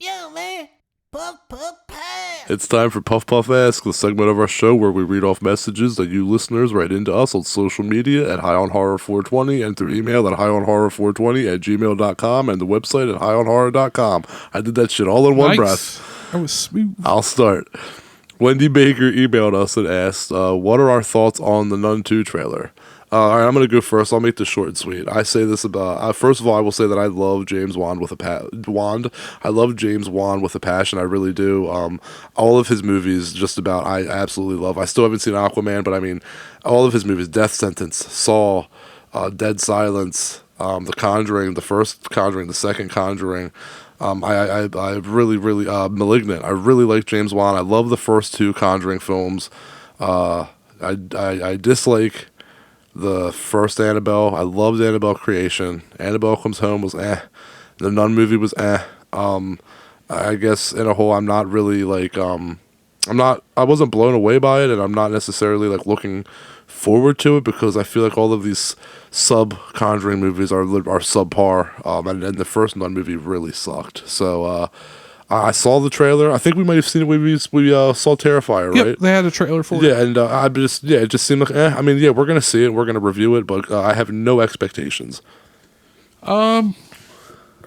Yo, man. Puff, puff, pass. It's time for Puff Puff Ask, the segment of our show where we read off messages that you listeners write into us on social media at highonhorror420 and through email at highonhorror420@gmail.com and the website at highonhorror.com. I did that shit all in one breath. That was smooth. I'll start. Wendy Baker emailed us and asked, what are our thoughts on the Nun 2 trailer? All right, I'm going to go first. I'll make this short and sweet. I say this about... first of all, I will say that I love James Wan with a I love James Wan with a passion. I really do. All of his movies, just about, I absolutely love. I still haven't seen Aquaman, but I mean, all of his movies, Death Sentence, Saw, Dead Silence, The Conjuring, the first Conjuring, the second Conjuring. I really, Malignant. I really like James Wan. I love the first two Conjuring films. I dislike the first Annabelle. I loved Annabelle Creation. Annabelle Comes Home was eh. The Nun movie was eh. I guess in a whole, I'm not really like I wasn't blown away by it, and I'm not necessarily like looking forward to it because I feel like all of these sub Conjuring movies are subpar. And the first Nun movie really sucked. So I saw the trailer. I think we might have seen it when we saw Terrifier, right? Yep, they had a trailer for it. Yeah, and it just seemed like, I mean, yeah, we're gonna see it, we're gonna review it, but I have no expectations.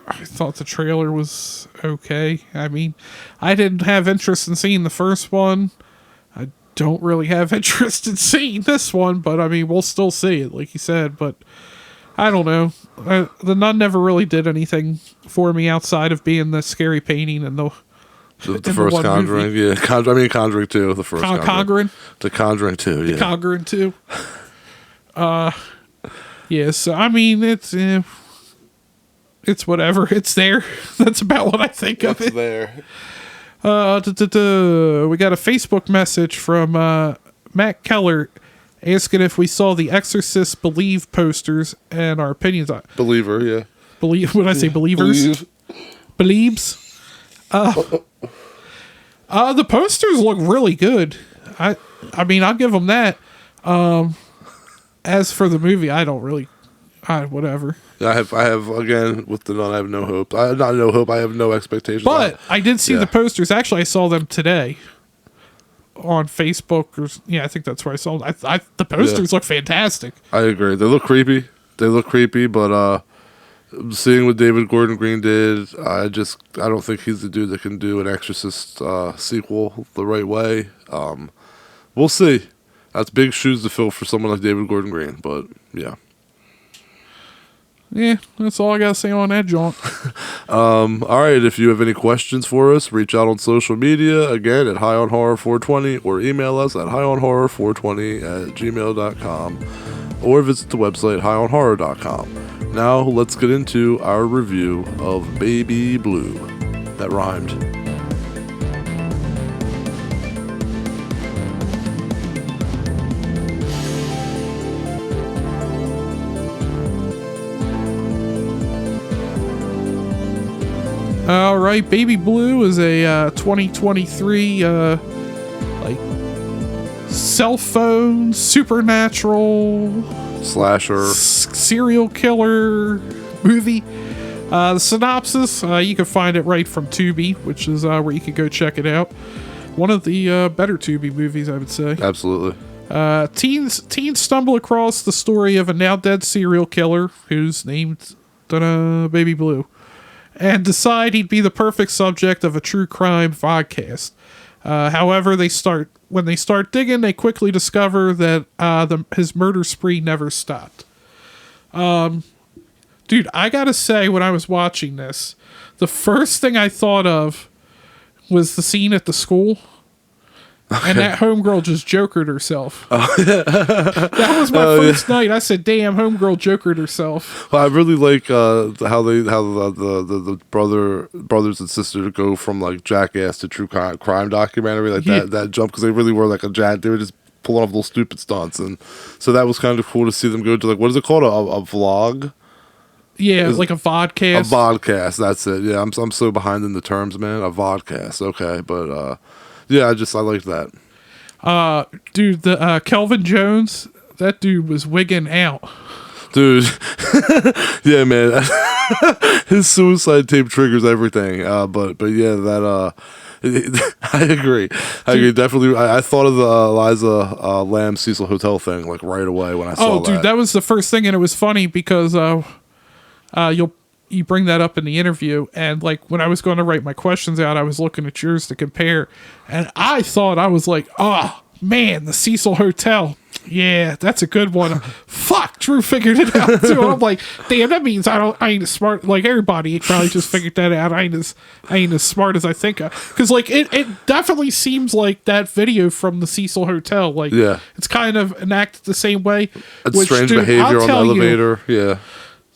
I thought the trailer was okay. I mean, I didn't have interest in seeing the first one. I don't really have interest in seeing this one, but I mean, we'll still see it, like you said. But I don't know. The Nun never really did anything for me outside of being the scary painting and the first Conjuring, movie. Yeah. Conjuring 2, the first Conjuring. The Conjuring 2, yeah. Conjuring 2. Yeah, so I mean, it's whatever. It's there. That's about what I think of it. It's there. We got a Facebook message from Matt Keller asking if we saw the Exorcist Believe posters and our opinions on it. Believer, yeah. What did I say? Believers? Believes? The posters look really good. I mean, I'll give them that. As for the movie, I don't really... whatever. I have again with the Nun. I have no hope. I have no expectations. But I did see the posters. Actually, I saw them today on Facebook. I think that's where I saw them. The posters look fantastic. I agree. They look creepy. But seeing what David Gordon Green did, I don't think he's the dude that can do an Exorcist sequel the right way. We'll see. That's big shoes to fill for someone like David Gordon Green. But yeah. Yeah, that's all I gotta say on that, John. All right, if you have any questions for us, reach out on social media, again, at highonhorror420, or email us at highonhorror420@gmail.com, or visit the website highonhorror.com. Now, let's get into our review of Baby Blue. That rhymed. All right, Baby Blue is a 2023 cell phone supernatural slasher serial killer movie. The synopsis, you can find it right from Tubi, which is where you can go check it out. One of the better Tubi movies, I would say. Absolutely. Teens stumble across the story of a now dead serial killer who's named Baby Blue, and decide he'd be the perfect subject of a true crime vodcast. However, when they start digging, they quickly discover that his murder spree never stopped. Dude, I gotta say, when I was watching this, the first thing I thought of was the scene at the school. And that homegirl just jokered herself. That was my first night. I said, "Damn, homegirl jokered herself." Well, I really like how the brothers and sisters go from like Jackass to true crime documentary, like that jump, because they really were like a giant. They were just pulling off little stupid stunts, and so that was kind of cool to see them go to, like, what is it called, a vlog? Yeah, like a vodcast. A vodcast, that's it. Yeah, I'm so behind in the terms, man. A vodcast, okay, but yeah, I like that. Dude, the Kelvin Jones, that dude was wigging out. Dude, yeah, man. His suicide tape triggers everything. But yeah, that I agree. Definitely. I thought of the Eliza Lamb Cecil Hotel thing like right away when I saw that. Oh, dude, that was the first thing, and it was funny because you bring that up in the interview, and like when I was going to write my questions out, I was looking at yours to compare, and I thought, I was like, oh man, the Cecil Hotel, yeah, that's a good one. Fuck, Drew figured it out too. I'm like, damn, that means I ain't as smart. Like everybody probably just figured that out. I ain't as smart as I think. Because like it definitely seems like that video from the Cecil Hotel. Like, yeah, it's kind of enacted the same way. It's strange behavior on the elevator. Yeah.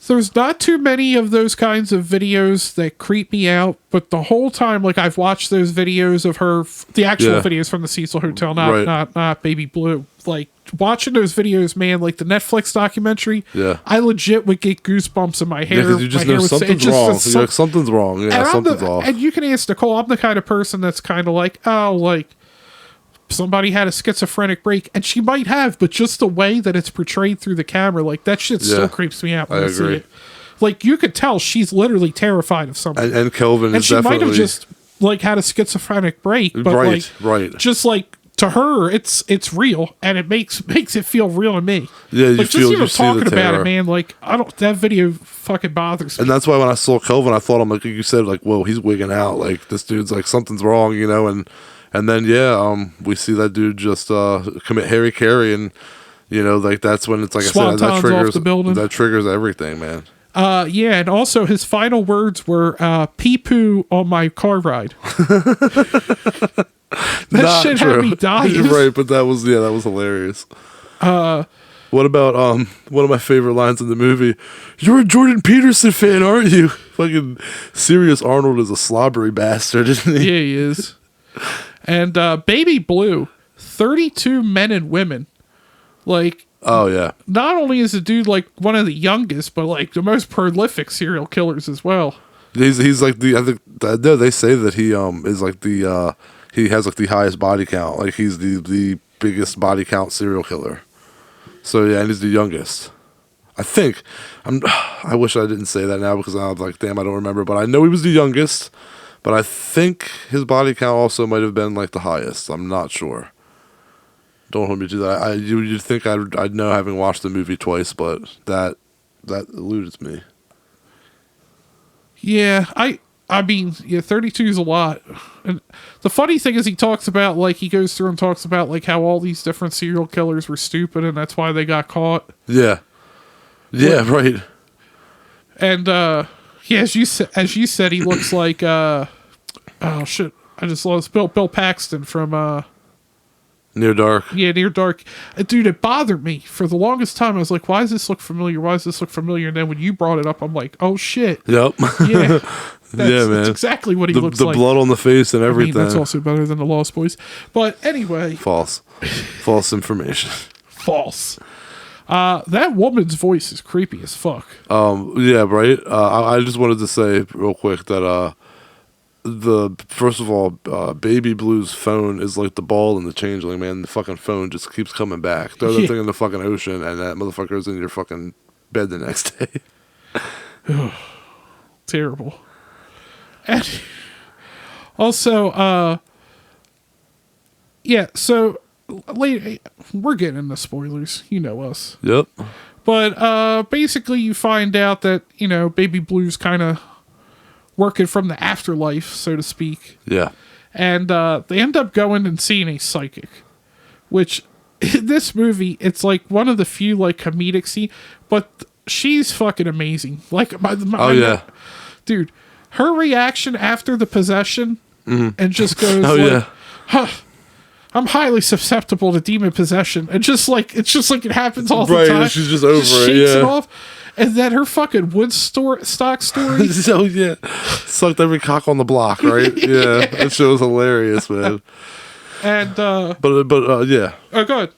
There's not too many of those kinds of videos that creep me out, but the whole time, like, I've watched those videos of her, the actual videos from the Cecil Hotel, not Baby Blue. Like, watching those videos, man, like the Netflix documentary, I legit would get goosebumps in my hair. Yeah, you just know something's wrong. Something's wrong. Yeah, something's off. And you can ask Nicole, I'm the kind of person that's kind of like, oh, like, somebody had a schizophrenic break, and she might have, but just the way that it's portrayed through the camera, like that shit still creeps me out when I see it. Like you could tell she's literally terrified of something. And Kelvin and is she definitely might have just like had a schizophrenic break, but just like to her, it's real, and it makes it feel real to me. Yeah, you like, feel just even talking about it, man. Like that video fucking bothers me. And that's why when I saw Kelvin, I thought, I'm like you said, like, whoa, he's wigging out. Like this dude's like something's wrong, you know. And then we see that dude just commit Harry Carey, and you know, like that's when it's like I said, that triggers everything, man. Yeah, and also his final words were pee poo on my car ride. That shit had me dying. You're right, but that was hilarious. What about one of my favorite lines in the movie? You're a Jordan Peterson fan, aren't you? Fucking Serious Arnold is a slobbery bastard, isn't he? Yeah, he is. And Baby Blue, 32 men and women. Like, oh yeah. Not only is the dude like one of the youngest, but like the most prolific serial killers as well. He's like I think they say that he is like he has like the highest body count. Like he's the biggest body count serial killer. So yeah, and he's the youngest. I think I wish I didn't say that now because I'm like, damn, I don't remember. But I know he was the youngest. But I think his body count also might have been like the highest. I'm not sure. Don't hold me to that. You'd think I'd know having watched the movie twice, but that eludes me. Yeah, I mean, 32 is a lot. And the funny thing is he talks about, like, he goes through and talks about, like, how all these different serial killers were stupid and that's why they got caught. Yeah. Yeah, right. And, yeah, as you said, he looks like, oh, shit, I just lost Bill Paxton from, Near Dark. Yeah, Near Dark. Dude, it bothered me. For the longest time, I was like, why does this look familiar? Why does this look familiar? And then when you brought it up, I'm like, oh, shit. Yep. Yeah. Yeah, man. That's exactly what he looks like. The blood on the face and everything. I mean, that's also better than the Lost Boys. But anyway. False. False information. False. That woman's voice is creepy as fuck. Yeah, right? I just wanted to say real quick that first of all, Baby Blue's phone is like the ball in the Changeling, man. The fucking phone just keeps coming back. Throw that thing in the fucking ocean, and that motherfucker's in your fucking bed the next day. Terrible. And also, yeah, so we're getting into spoilers. You know us. Yep. But basically you find out that, you know, Baby Blue's kind of working from the afterlife, so to speak. Yeah. And they end up going and seeing a psychic, which in this movie, it's like one of the few like comedic scenes, but she's fucking amazing. Like, yeah. Dude, her reaction after the possession and just goes huh, I'm highly susceptible to demon possession. And just like, it's just like it happens all the time. Right, she's just over it, shakes it off. And then her fucking Woodstock story. So yeah, sucked every cock on the block, right? Yeah, that shit was hilarious, man. And but yeah. Oh, go ahead.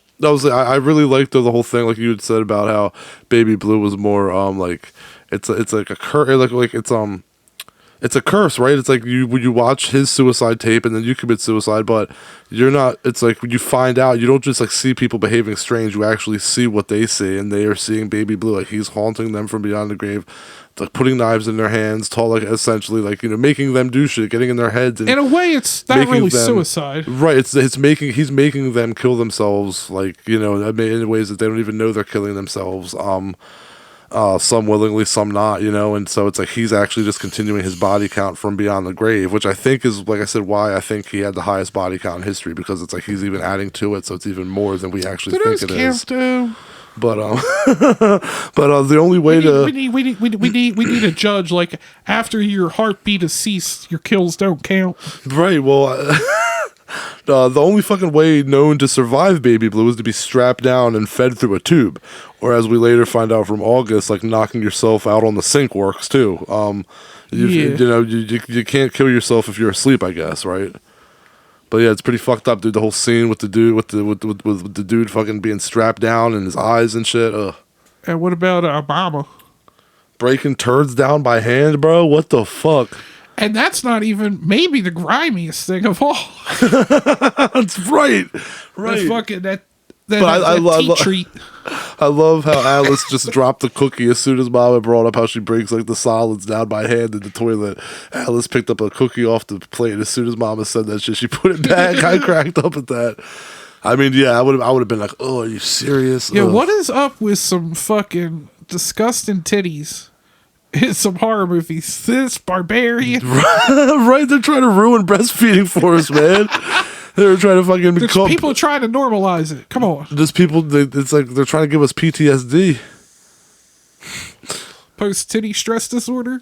I really liked the whole thing, like you had said about how Baby Blue was more like it's like a it's a curse, right? It's like you watch his suicide tape and then you commit suicide, but you're not. It's like when you find out, you don't just like see people behaving strange. You actually see what they see, and they are seeing Baby Blue. Like he's haunting them from beyond the grave, like putting knives in their hands, like essentially like, you know, making them do shit, getting in their heads. And in a way, it's not really suicide, right? He's making them kill themselves, like, you know, in ways that they don't even know they're killing themselves. Some willingly, some not, you know, and so it's like he's actually just continuing his body count from beyond the grave, which I think is, like I said, why I think he had the highest body count in history, because it's like he's even adding to it, so it's even more than we actually think it is. But the only way we need a judge, like, after your heartbeat is ceased, your kills don't count. Right. Well. The only fucking way known to survive Baby Blue is to be strapped down and fed through a tube, or as we later find out from August, like knocking yourself out on the sink works too. You know, you can't kill yourself if you're asleep, I guess, right? But yeah, it's pretty fucked up, dude. The whole scene with the dude with the dude fucking being strapped down and his eyes and shit. Ugh. And what about Obama breaking turds down by hand, bro? What the fuck? And that's not even maybe the grimiest thing of all. That's right. That's fucking that I love treat. I love how Alice just dropped the cookie as soon as Mama brought up how she brings like the solids down by hand in the toilet. Alice picked up a cookie off the plate as soon as Mama said that shit. She put it back. I cracked up at that. I mean, yeah, I would have been like, "Oh, are you serious?" Yeah, Ugh. what is up with some fucking disgusting titties in some horror movies? This barbarian. Right? They're trying to ruin breastfeeding for us, man. They're trying to fucking There's people trying to normalize it. Come on. There's people. It's like they're trying to give us PTSD. Post titty stress disorder.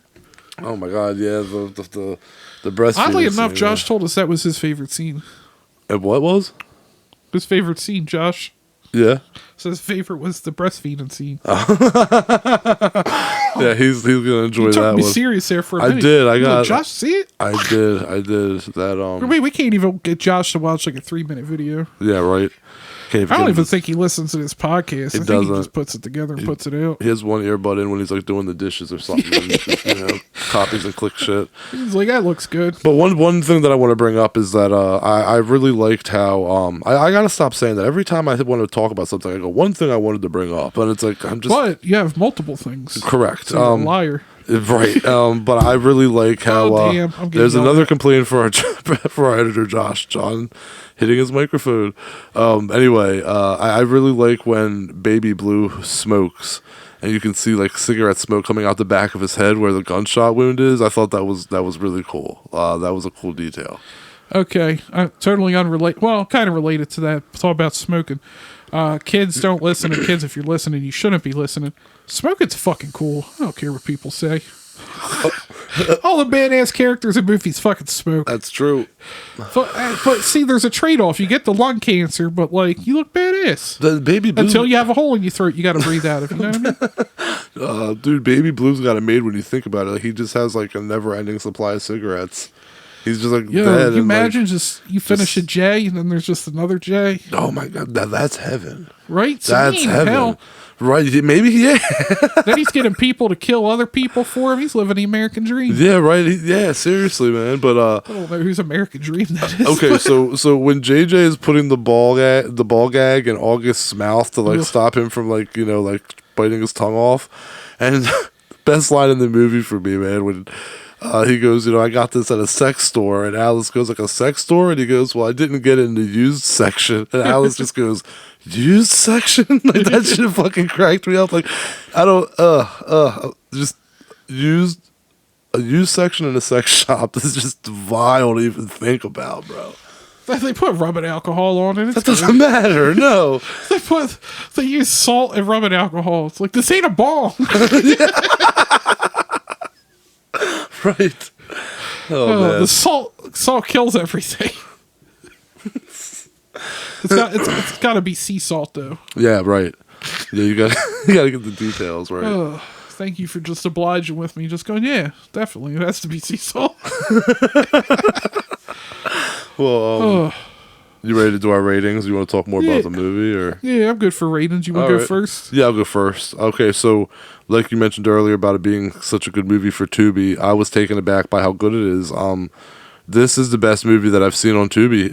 Oh my god, yeah, the breastfeeding. Oddly enough, scene, Josh told us that was his favorite scene. And what was? His favorite scene, Josh. Yeah. So his favorite was the breastfeeding scene. Yeah, he's gonna enjoy You took that me one. serious there for a I minute. did. I You got. let Josh, see it? I did that. Wait, we can't even get Josh to watch like a 3-minute video. Yeah, right. I don't even think he listens to this podcast. I think doesn't. he just puts it together and puts it out. He has one earbud in when he's like doing the dishes or something. And just, copies and click shit. He's like, that looks good. But one thing that I want to bring up is that I really liked how I gotta stop saying that every time I want to talk about something I go one thing I wanted to bring up, and it's like I'm just But you have multiple things. correct. So you're a liar. Right, but I really like how Oh, damn. I'm getting there's yelled another at. complaint for our editor John hitting his microphone. Anyway, I really like when Baby Blue smokes, and you can see like cigarette smoke coming out the back of his head where the gunshot wound is. I thought that was really cool. That was a cool detail. Okay, totally unrelated. Well, kind of related to that. It's all about smoking. Kids don't listen, and kids, if you're listening, you shouldn't be listening. Smoking's fucking cool. I don't care what people say. All the badass characters in movies fucking smoke. That's true. But see, there's a trade-off. You get the lung cancer, but like you look badass. The Baby Blue Until you have a hole in your throat, you got to breathe out. If you know what I mean. dude, Baby Blue's got it made when you think about it. Like, he just has like a never-ending supply of cigarettes. He's just like Yeah, dead. you and, imagine you finish a J and then there's just another J. Oh my god, that's heaven. Right? So That's he ain't in heaven. hell. Right? Maybe yeah. Then he's getting people to kill other people for him. He's living the American dream. Yeah, right. Yeah, seriously, man. But I don't know whose American dream that is. okay, so when JJ is putting the ball gag in August's mouth to like Ugh. stop him from like biting his tongue off, and best line in the movie for me, man, when he goes, I got this at a sex store, and Alice goes, like, a sex store? And he goes, well, I didn't get it in the used section. And Alice just goes, used section? Like, that shit fucking cracked me up. Like, I don't, just a used section in a sex shop is just vile to even think about, bro. They put rubbing alcohol on it. That doesn't matter, no. They use salt and rubbing alcohol. It's like, this ain't a bong. Right. Oh, man. The salt kills everything. It's got to be sea salt though. Yeah, right. Yeah, you got to get the details right. Thank you for just obliging with me. Just going, yeah, definitely. It has to be sea salt. Well, you ready to do our ratings? You want to talk more about the movie, or? Yeah, I'm good for ratings. You want to All go right. first? Yeah, I'll go first. Okay, so like you mentioned earlier about it being such a good movie for Tubi, I was taken aback by how good it is. This is the best movie that I've seen on Tubi.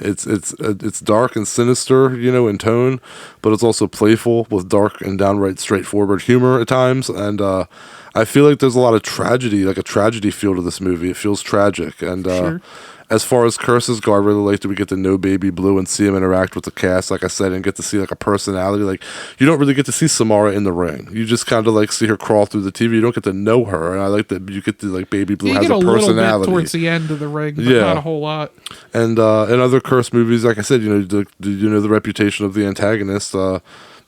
It's dark and sinister, in tone, but it's also playful with dark and downright straightforward humor at times. And I feel like there's a lot of tragedy, like a tragedy feel to this movie. It feels tragic. And Sure. as far as curses go, I really like that we get to know Baby Blue and see him interact with the cast, like I said, and get to see like a personality. Like, you don't really get to see Samara in the ring. You just kind of like see her crawl through the TV. You don't get to know her, and I like that you get to like Baby Blue You has get a a little bit personality. towards the end of the ring, but Yeah. not a whole lot. And in other curse movies, like I said, the reputation of the antagonist.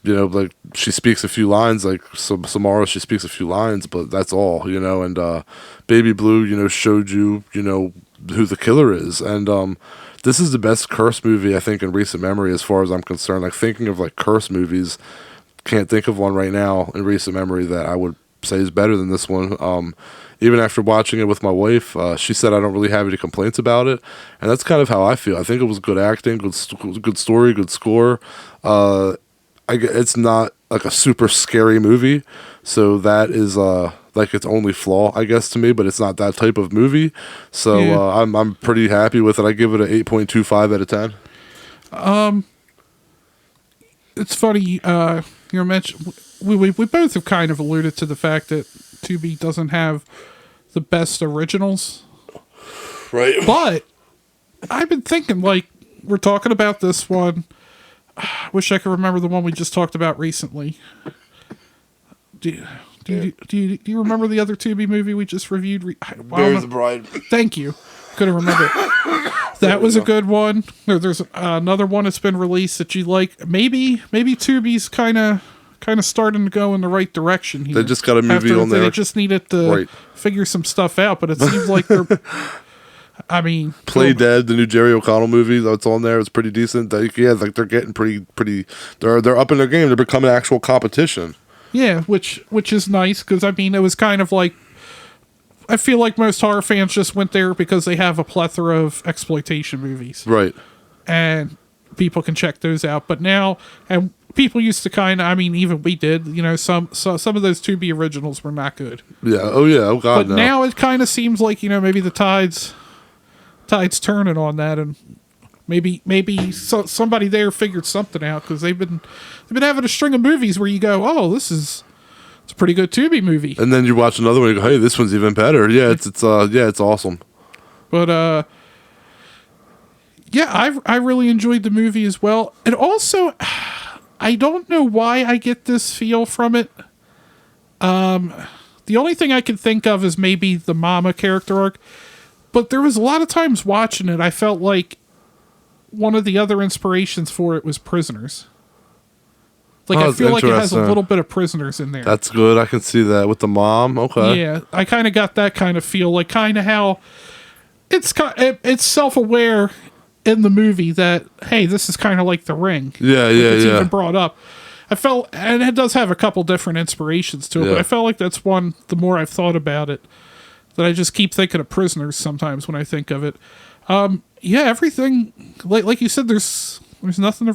Like she speaks a few lines, like Samara, she speaks a few lines, but that's all, And Baby Blue, showed you, who the killer is, and this is the best curse movie I think in recent memory, as far as I'm concerned. Like, thinking of like curse movies, can't think of one right now in recent memory that I would say is better than this one. Even after watching it with my wife, she said I don't really have any complaints about it, and that's kind of how I feel. I think it was good acting, good story, good score. It's not like a super scary movie, so that is like its only flaw, I guess, to me, but it's not that type of movie. So Yeah. I'm pretty happy with it. I give it an 8.25 out of 10. It's funny, you mentioned we both have kind of alluded to the fact that Tubi doesn't have the best originals, Right. but I've been thinking, like, we're talking about this one. I wish I could remember the one we just talked about recently. Do you remember the other Tubi movie we just reviewed? Bury the Bride. Thank you. Couldn't remember. That was a good one. There's another one that's been released that you like. Maybe Tubi's kind of starting to go in the right direction here. They just got a movie on there. They just needed to figure some stuff out, but it seems like they're. I mean, Play Dead, the new Jerry O'Connell movie that's on there, it's pretty decent. They're getting pretty. They're up in their game. They're becoming actual competition. Yeah, which is nice because I mean it was kind of like. I feel like most horror fans just went there because they have a plethora of exploitation movies. Right. And people can check those out. But now, and people used to I mean, even we did, some of those Tubi originals were not good. Yeah. Oh, yeah. Oh, God, but now it kind of seems like, maybe the tide's turning on that. And maybe somebody there figured something out because they've been having a string of movies where you go, oh, it's a pretty good Tubi movie. And then you watch another one and you go, hey, this one's even better. Yeah, it's awesome. But yeah, I really enjoyed the movie as well. And also, I don't know why I get this feel from it. The only thing I can think of is maybe the mama character arc. But there was a lot of times watching it, I felt like one of the other inspirations for it was Prisoners. Like, I feel like it has a little bit of Prisoners in there. That's good. I can see that with the mom. Okay. Yeah, I kind of got that kind of feel, like kind of how it's self-aware in the movie that, hey, this is kind of like The Ring. Yeah, It's even brought up. I felt, and it does have a couple different inspirations to it, but I felt like that's one, the more I've thought about it, that I just keep thinking of Prisoners sometimes when I think of it. Yeah, everything, like you said, there's nothing to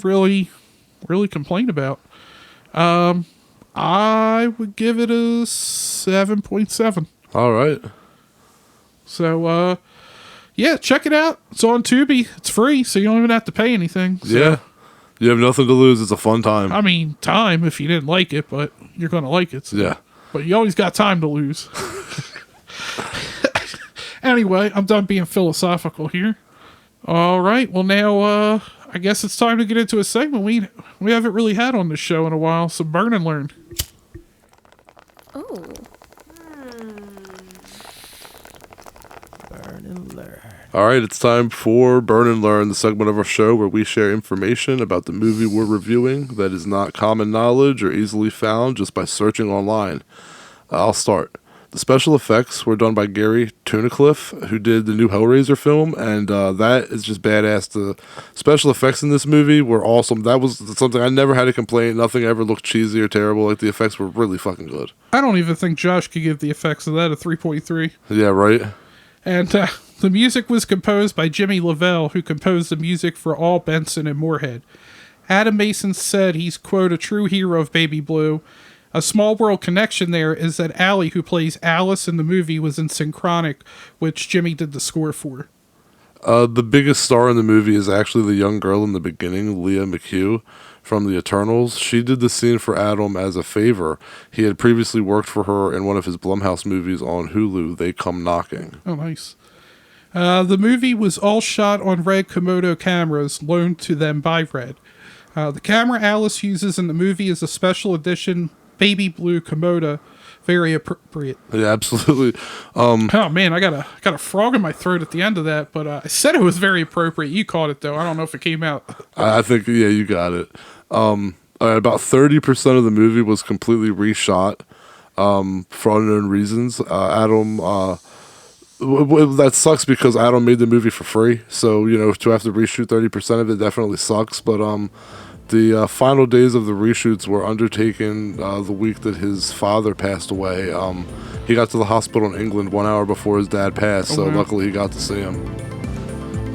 really complain about. I would give it a 7.7. All right. So, yeah, check it out. It's on Tubi. It's free, so you don't even have to pay anything. So, yeah. You have nothing to lose. It's a fun time. I mean, time if you didn't like it, but you're going to like it. So. Yeah. But you always got time to lose. Anyway, I'm done being philosophical here. All right. Well, now, I guess it's time to get into a segment we haven't really had on this show in a while. So Burn and Learn. Oh. Burn and learn. All right, it's time for Burn and Learn, the segment of our show where we share information about the movie we're reviewing that is not common knowledge or easily found just by searching online. I'll start. The special effects were done by Gary Tunnicliffe, who did the new Hellraiser film, and that is just badass. The special effects in this movie were awesome. That was something I never had a complaint. Nothing ever looked cheesy or terrible. Like, the effects were really fucking good. I don't even think Josh could give the effects of that a 3.3. Yeah, right? And the music was composed by Jimmy Lavelle, who composed the music for all Benson and Moorhead. Adam Mason said he's, quote, a true hero of Baby Blue. A small world connection there is that Allie, who plays Alice in the movie, was in Synchronic, which Jimmy did the score for. The biggest star in the movie is actually the young girl in the beginning, Leah McHugh, from The Eternals. She did the scene for Adam as a favor. He had previously worked for her in one of his Blumhouse movies on Hulu, They Come Knocking. Oh, nice. The movie was all shot on Red Komodo cameras loaned to them by Red. The camera Alice uses in the movie is a special edition Baby Blue Komodo. Very appropriate. Yeah, absolutely. Oh man, I got a frog in my throat at the end of that, but I said it was very appropriate. You caught it though. I don't know if it came out. I think, yeah, you got it. About 30% of the movie was completely reshot for unknown reasons. Adam, that sucks because Adam made the movie for free, so to have to reshoot 30% of it definitely sucks. But the final days of the reshoots were undertaken the week that his father passed away. He got to the hospital in England 1 hour before his dad passed, so luckily he got to see him.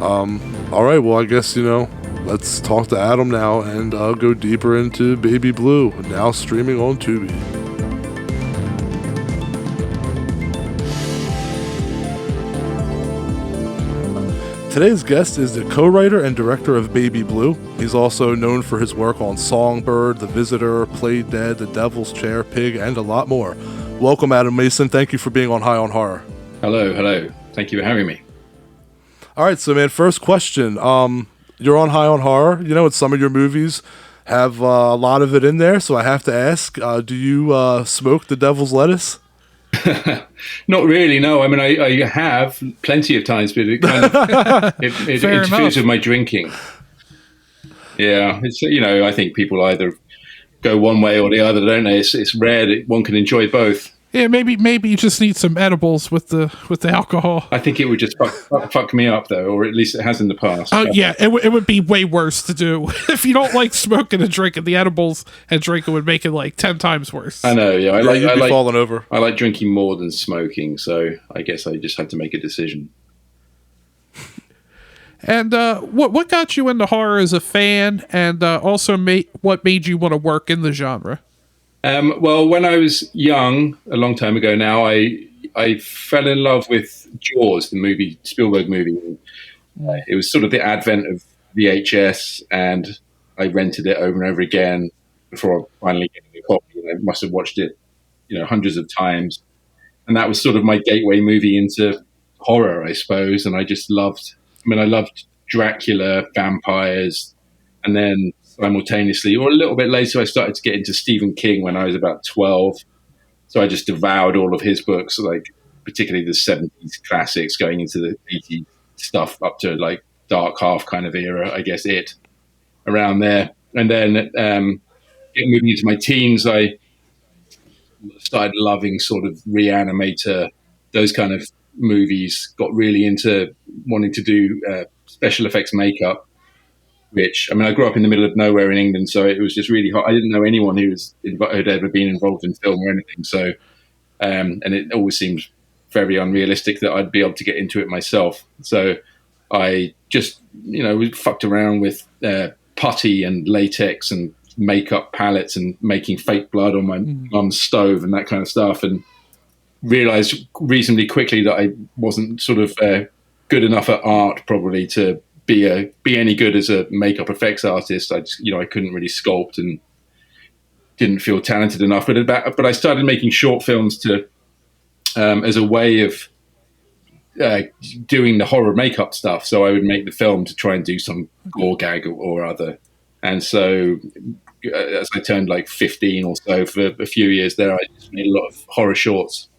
All right, well, I guess, let's talk to Adam now and go deeper into Baby Blue, now streaming on Tubi. Today's guest is the co-writer and director of Baby Blue. He's also known for his work on Songbird, The Visitor, Play Dead, The Devil's Chair, Pig, and a lot more. Welcome, Adam Mason. Thank you for being on High on Horror. Hello. Thank you for having me. All right, so man, first question. You're on High on Horror. You know, it's some of your movies have a lot of it in there, so I have to ask, do you smoke the devil's lettuce? Not really, no. I mean, I have plenty of times, but it kind of it interferes with my drinking. Yeah, it's, you know, I think people either go one way or the other, don't they? It's rare that one can enjoy both. Yeah, maybe you just need some edibles with the alcohol. I think it would just fuck me up, though, or at least it has in the past. Oh, yeah, it would be way worse to do. If you don't like smoking and drinking, the edibles and drinking would make it like 10 times worse. I know, yeah. You'd be falling over. I like drinking more than smoking, so I guess I just had to make a decision. And what got you into horror as a fan, and also what made you want to work in the genre? Well, when I was young, a long time ago now, I fell in love with Jaws, the Spielberg movie. It was sort of the advent of VHS, and I rented it over and over again before finally getting a copy. And I must have watched it, hundreds of times. And that was sort of my gateway movie into horror, I suppose. And I loved Dracula, vampires, and then simultaneously, or a little bit later, I started to get into Stephen King when I was about 12. So I just devoured all of his books, like particularly the 70s classics, going into the 80s stuff up to like Dark Half kind of era, I guess around there. And then moving into my teens, I started loving sort of Reanimator, those kind of movies, got really into wanting to do special effects makeup. Which, I mean, I grew up in the middle of nowhere in England, so it was just really hot. I didn't know anyone who had ever been involved in film or anything. So, and it always seemed very unrealistic that I'd be able to get into it myself. So I just, fucked around with putty and latex and makeup palettes and making fake blood on my mum's stove and that kind of stuff, and realized reasonably quickly that I wasn't sort of good enough at art probably to be any good as a makeup effects artist. I just, I couldn't really sculpt and didn't feel talented enough. But I started making short films to as a way of doing the horror makeup stuff. So I would make the film to try and do some gore gag or other. And so as I turned like 15 or so, for a few years there, I just made a lot of horror shorts.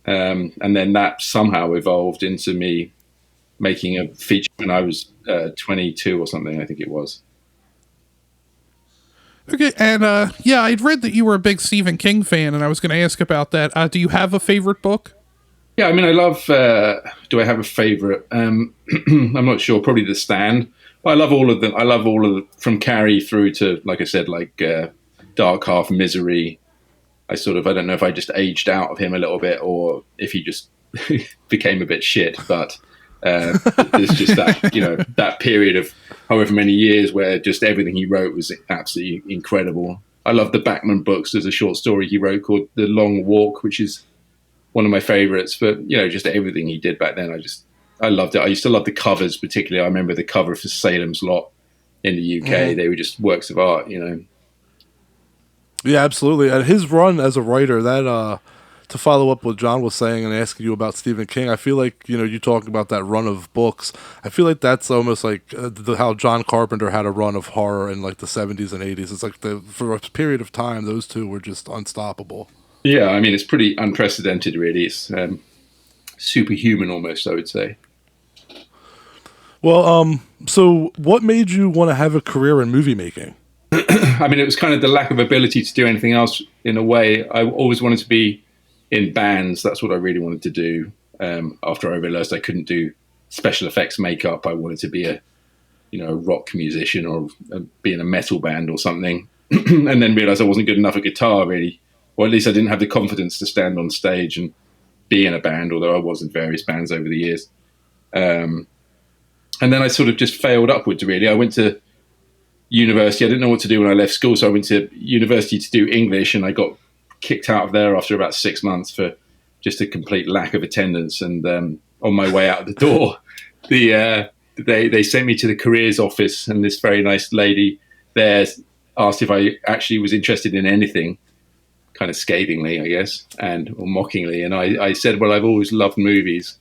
And then that somehow evolved into me making a feature when I was 22 or something, I think it was. Okay, and I'd read that you were a big Stephen King fan, and I was going to ask about that. Do you have a favorite book? Yeah, I mean, I love, do I have a favorite? I'm not sure, probably The Stand. But I love all of them. I love all of them, from Carrie through to, like I said, like Dark Half, Misery. I don't know if I just aged out of him a little bit or if he just became a bit shit, but there's just that, that period of however many years where just everything he wrote was absolutely incredible. I love the Bachman books. There's a short story he wrote called The Long Walk, which is one of my favorites. But, just everything he did back then, I loved it. I used to love the covers, particularly. I remember the cover for Salem's Lot in the UK. Mm-hmm. They were just works of art, Yeah, absolutely. And his run as a writer, that to follow up what John was saying and asking you about Stephen King, I feel like, you talking about that run of books, I feel like that's almost like how John Carpenter had a run of horror in like the 70s and 80s. It's like for a period of time, those two were just unstoppable. Yeah, I mean, it's pretty unprecedented, really. It's superhuman almost, I would say. Well, so what made you want to have a career in movie making? I mean, it was kind of the lack of ability to do anything else in a way. I always wanted to be in bands. That's what I really wanted to do. After I realized I couldn't do special effects makeup, I wanted to be a rock musician or be in a metal band or something. And then realized I wasn't good enough at guitar, really. Or at least I didn't have the confidence to stand on stage and be in a band, although I was in various bands over the years. And then I sort of just failed upwards, really. I went to university. I didn't know what to do when I left school, so I went to university to do English, and I got kicked out of there after about 6 months for just a complete lack of attendance. And on my way out the door, they sent me to the careers office, and this very nice lady there asked if I actually was interested in anything, kind of scathingly, I guess, or mockingly. And I said, well, I've always loved movies.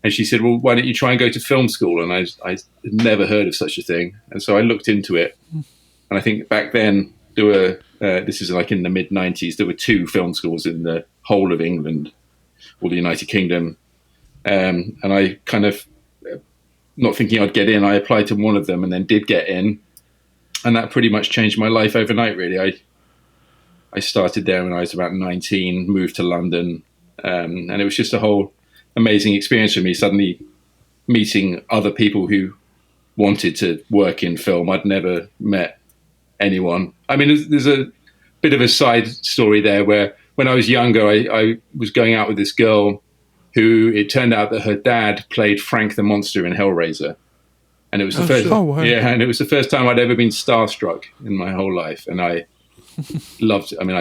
And she said, well, why don't you try and go to film school? And I had never heard of such a thing. And so I looked into it. And I think back then there were, this is like in the mid-90s, there were 2 film schools in the whole of England or the United Kingdom. And I kind of, not thinking I'd get in, I applied to one of them and then did get in. And that pretty much changed my life overnight, really. I started there when I was about 19, moved to London. And it was just a whole amazing experience for me, suddenly meeting other people who wanted to work in film. I'd never met anyone. I mean, there's a bit of a side story there where when I was younger, I was going out with this girl who it turned out that her dad played Frank the Monster in Hellraiser. And it was the first, and it was the first time I'd ever been starstruck in my whole life. And I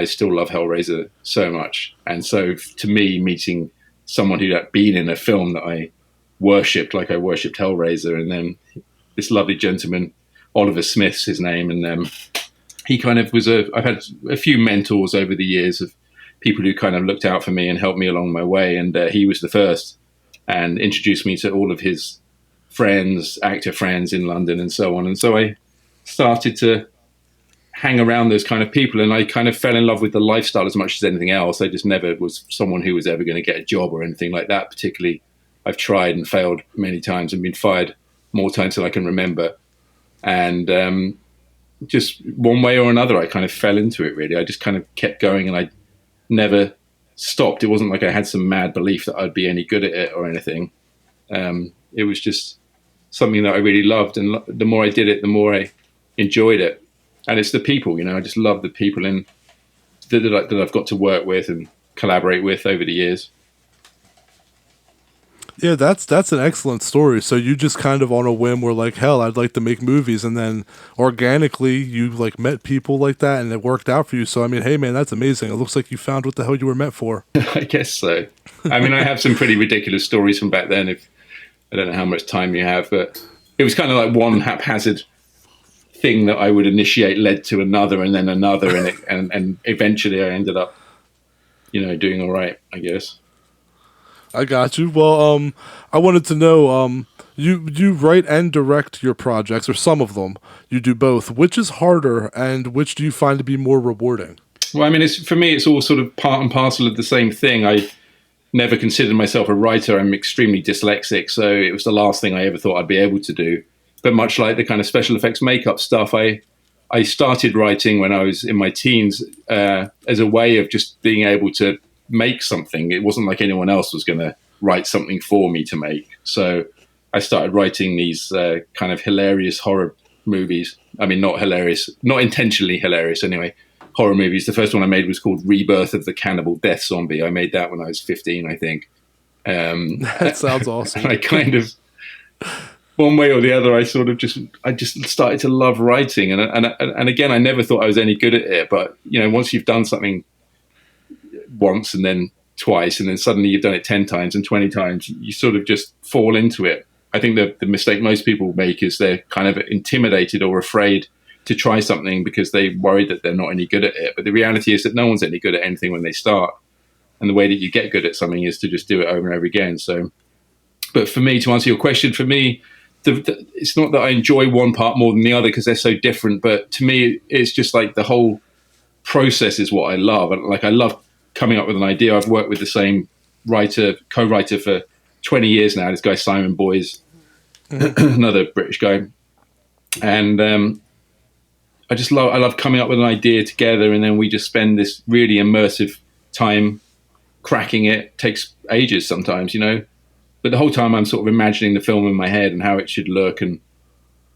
still love Hellraiser so much. And so to me, meeting someone who'd been in a film that I worshipped, like I worshipped Hellraiser, and then this lovely gentleman, Oliver Smith's his name, and he kind of was I've had a few mentors over the years of people who kind of looked out for me and helped me along my way, and he was the first and introduced me to all of his friends, actor friends in London and so on. And so I started to hang around those kind of people, and I kind of fell in love with the lifestyle as much as anything else. I just never was someone who was ever going to get a job or anything like that. Particularly, I've tried and failed many times and been fired more times than I can remember. And just one way or another, I kind of fell into it, really. I just kind of kept going, and I never stopped. It wasn't like I had some mad belief that I'd be any good at it or anything. It was just something that I really loved, and the more I did it, the more I enjoyed it. And it's the people, I just love the people that I've got to work with and collaborate with over the years. Yeah, that's an excellent story. So you just kind of on a whim were like, hell, I'd like to make movies, and then organically you like met people like that, and it worked out for you. So I mean, hey man, that's amazing. It looks like you found what the hell you were meant for. I guess so. I mean, I have some pretty ridiculous stories from back then. If I don't know how much time you have, but it was kind of like one haphazard thing that I would initiate led to another and then another, and eventually I ended up, doing all right, I guess. I got you. Well, I wanted to know, you write and direct your projects, or some of them. You do both. Which is harder, and which do you find to be more rewarding? Well, I mean, for me, it's all sort of part and parcel of the same thing. I never considered myself a writer. I'm extremely dyslexic, so it was the last thing I ever thought I'd be able to do. But much like the kind of special effects makeup stuff, I started writing when I was in my teens as a way of just being able to make something. It wasn't like anyone else was going to write something for me to make. So I started writing these kind of hilarious horror movies. I mean, not hilarious, not intentionally hilarious anyway, horror movies. The first one I made was called Rebirth of the Cannibal Death Zombie. I made that when I was 15, I think. That sounds awesome. I kind of... one way or the other, I just started to love writing, and again, I never thought I was any good at it. But once you've done something once and then twice, and then suddenly you've done it 10 times and 20 times, you sort of just fall into it. I think the mistake most people make is they're kind of intimidated or afraid to try something because they worry that they're not any good at it. But the reality is that no one's any good at anything when they start, and the way that you get good at something is to just do it over and over again. So, but for me, to answer your question, for me, it's not that I enjoy one part more than the other because they're so different, but to me, it's just like the whole process is what I love. Like, I love coming up with an idea. I've worked with the same co-writer for 20 years now. This guy, Simon Boys, another British guy. And I love coming up with an idea together, and then we just spend this really immersive time cracking it. It takes ages sometimes, But the whole time I'm sort of imagining the film in my head and how it should look. And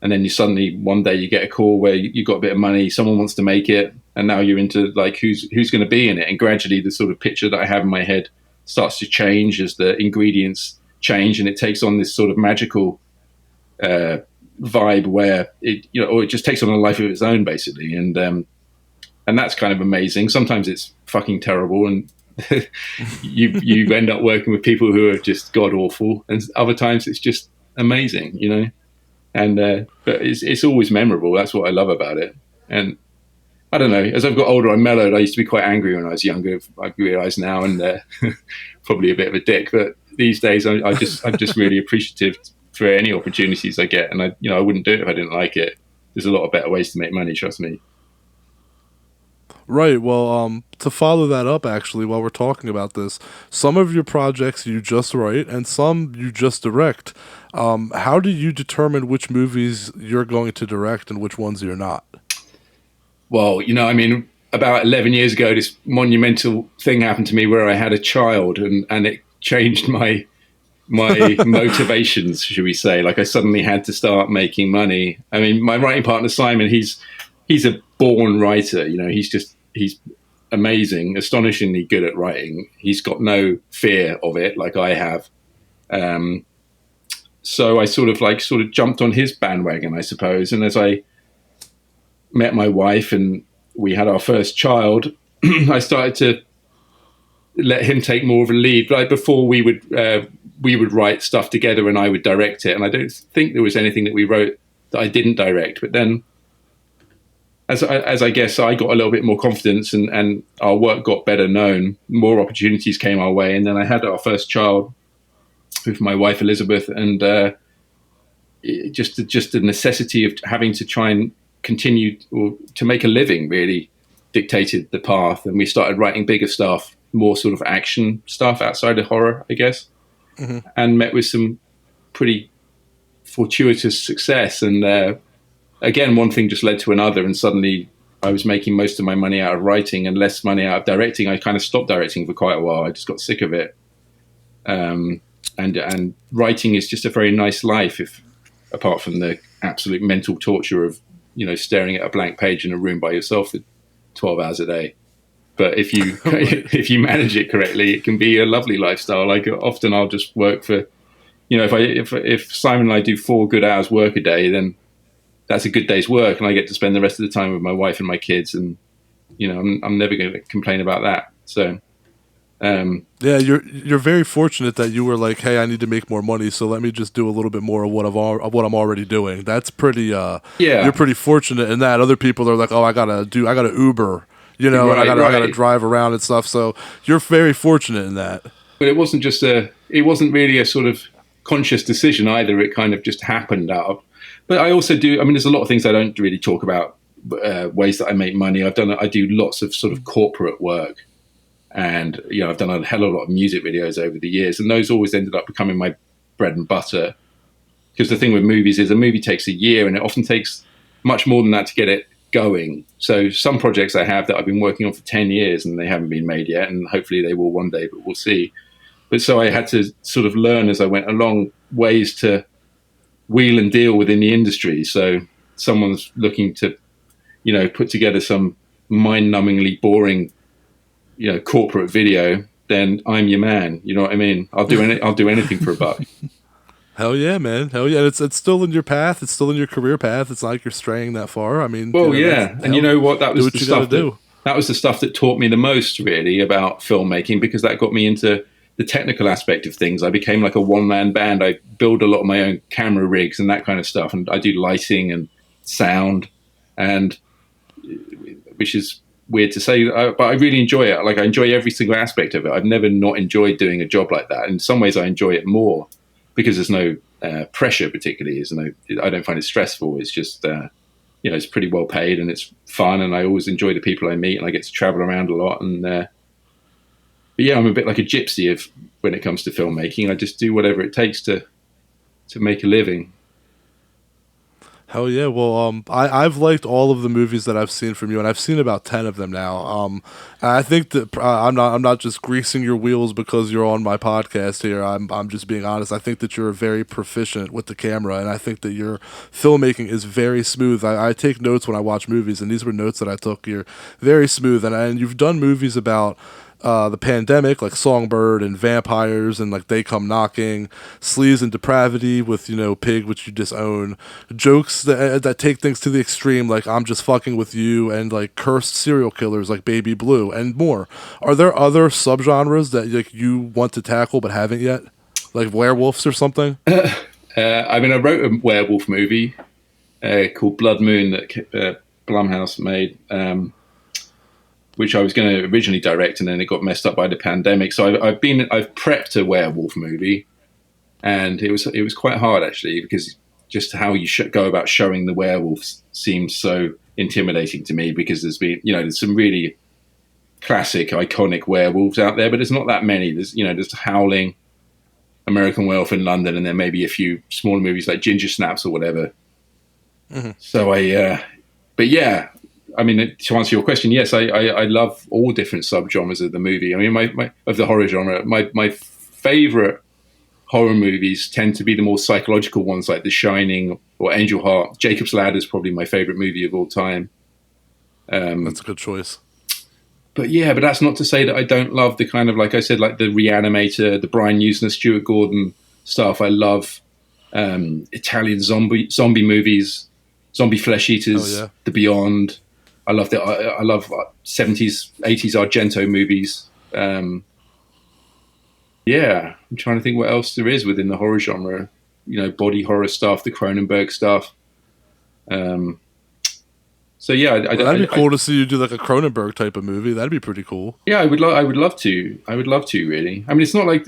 then you suddenly, one day you get a call where you've got a bit of money, someone wants to make it. And now you're into like, who's going to be in it? And gradually the sort of picture that I have in my head starts to change as the ingredients change. And it takes on this sort of magical vibe where or it just takes on a life of its own, basically. And that's kind of amazing. Sometimes it's fucking terrible, and you end up working with people who are just god awful, and other times it's just amazing, you know. And but it's always memorable. That's what I love about it. And I don't know. As I've got older, I mellowed. I used to be quite angry when I was younger. I realise now, and probably a bit of a dick. But these days, I'm just really appreciative for any opportunities I get. And I wouldn't do it if I didn't like it. There's a lot of better ways to make money. Trust me. Right. Well, to follow that up, actually, while we're talking about this, some of your projects you just write and some you just direct. How do you determine which movies you're going to direct and which ones you're not? Well, I mean, about 11 years ago, this monumental thing happened to me where I had a child, and it changed my motivations, should we say. Like, I suddenly had to start making money. I mean, my writing partner, Simon, he's a born writer. He's amazing, astonishingly good at writing. He's got no fear of it like I have. So I sort of jumped on his bandwagon, I suppose. And as I met my wife and we had our first child, I started to let him take more of a lead. Like before, we would write stuff together and I would direct it. And I don't think there was anything that we wrote that I didn't direct. But then, as I guess I got a little bit more confidence and our work got better known, more opportunities came our way. And then I had our first child with my wife, Elizabeth, and just the necessity of having to try and continue or to make a living really dictated the path. And we started writing bigger stuff, more sort of action stuff outside of horror, I guess, and met with some pretty fortuitous success. And again, one thing just led to another, and suddenly I was making most of my money out of writing and less money out of directing. I kind of stopped directing for quite a while. I just got sick of it. And writing is just a very nice life, if apart from the absolute mental torture of staring at a blank page in a room by yourself for 12 hours a day. But if you if you manage it correctly, it can be a lovely lifestyle. Like often I'll just work for, if Simon and I do 4 good hours work a day, then that's a good day's work, and I get to spend the rest of the time with my wife and my kids, and I'm never going to complain about that. So yeah, you're very fortunate that you were like, hey, I need to make more money, so let me just do a little bit more of what I'm already doing. That's pretty you're pretty fortunate in that. Other people are like, oh, I gotta Uber, and I gotta drive around and stuff. So you're very fortunate in that. But it wasn't really a sort of conscious decision either. It kind of just happened out of. But I also do. I mean, there's a lot of things I don't really talk about. Ways that I make money. I do lots of sort of corporate work, and I've done a hell of a lot of music videos over the years, and those always ended up becoming my bread and butter. Because the thing with movies is a movie takes a year, and it often takes much more than that to get it going. So some projects I have that I've been working on for 10 years and they haven't been made yet, and hopefully they will one day, but we'll see. But so I had to sort of learn as I went along ways to wheel and deal within the industry. So someone's looking to, put together some mind-numbingly boring, corporate video, then I'm your man. You know what I mean? I'll do anything for a buck. Hell yeah, man. Hell yeah. It's still in your path. It's still in your career path. It's not like you're straying that far. I mean, well, yeah. And you know what? That was the stuff that was the stuff that taught me the most really about filmmaking, because that got me into the technical aspect of things. I became like a one-man band. I build a lot of my own camera rigs and that kind of stuff. And I do lighting and sound, and which is weird to say, but I really enjoy it. Like I enjoy every single aspect of it. I've never not enjoyed doing a job like that. In some ways I enjoy it more because there's no pressure particularly. I don't find it stressful. It's just, it's pretty well paid and it's fun. And I always enjoy the people I meet, and I get to travel around a lot. And, but yeah, I'm a bit like a gypsy when it comes to filmmaking. I just do whatever it takes to make a living. Hell yeah. Well, I've liked all of the movies that I've seen from you, and I've seen about 10 of them now. I think that I'm not just greasing your wheels because you're on my podcast here. I'm just being honest. I think that you're very proficient with the camera, and I think that your filmmaking is very smooth. I take notes when I watch movies, and these were notes that I took. You're very smooth, and you've done movies about the pandemic, like Songbird and vampires and like They Come Knocking, Sleaze and Depravity with Pig, which you disown, jokes that take things to the extreme, like I'm Just Fucking With You, and like cursed serial killers like Baby Blue and more. Are there other subgenres that like you want to tackle but haven't yet, like werewolves or something? I mean, I wrote a werewolf movie called Blood Moon that Blumhouse made, which I was going to originally direct, and then it got messed up by the pandemic. So I've prepped a werewolf movie, and it was quite hard actually, because just how you go about showing the werewolves seems so intimidating to me, because there's some really classic, iconic werewolves out there, but there's not that many. There's Howling, American Werewolf in London, and then maybe a few smaller movies like Ginger Snaps or whatever. Mm-hmm. So but yeah, I mean, to answer your question, yes, I love all different subgenres of the movie. I mean, of the horror genre, my favorite horror movies tend to be the more psychological ones, like The Shining or Angel Heart. Jacob's Ladder is probably my favorite movie of all time. That's a good choice. But that's not to say that I don't love the kind of, like I said, like the Reanimator, the Brian Usner, Stuart Gordon stuff. I love Italian zombie movies, Zombie Flesh Eaters, The Beyond. I love 70s, 80s Argento movies. I'm trying to think what else there is within the horror genre. Body horror stuff, the Cronenberg stuff. That'd be cool to see you do like a Cronenberg type of movie. That'd be pretty cool. Yeah, I would love to. I would love to, really. I mean, it's not like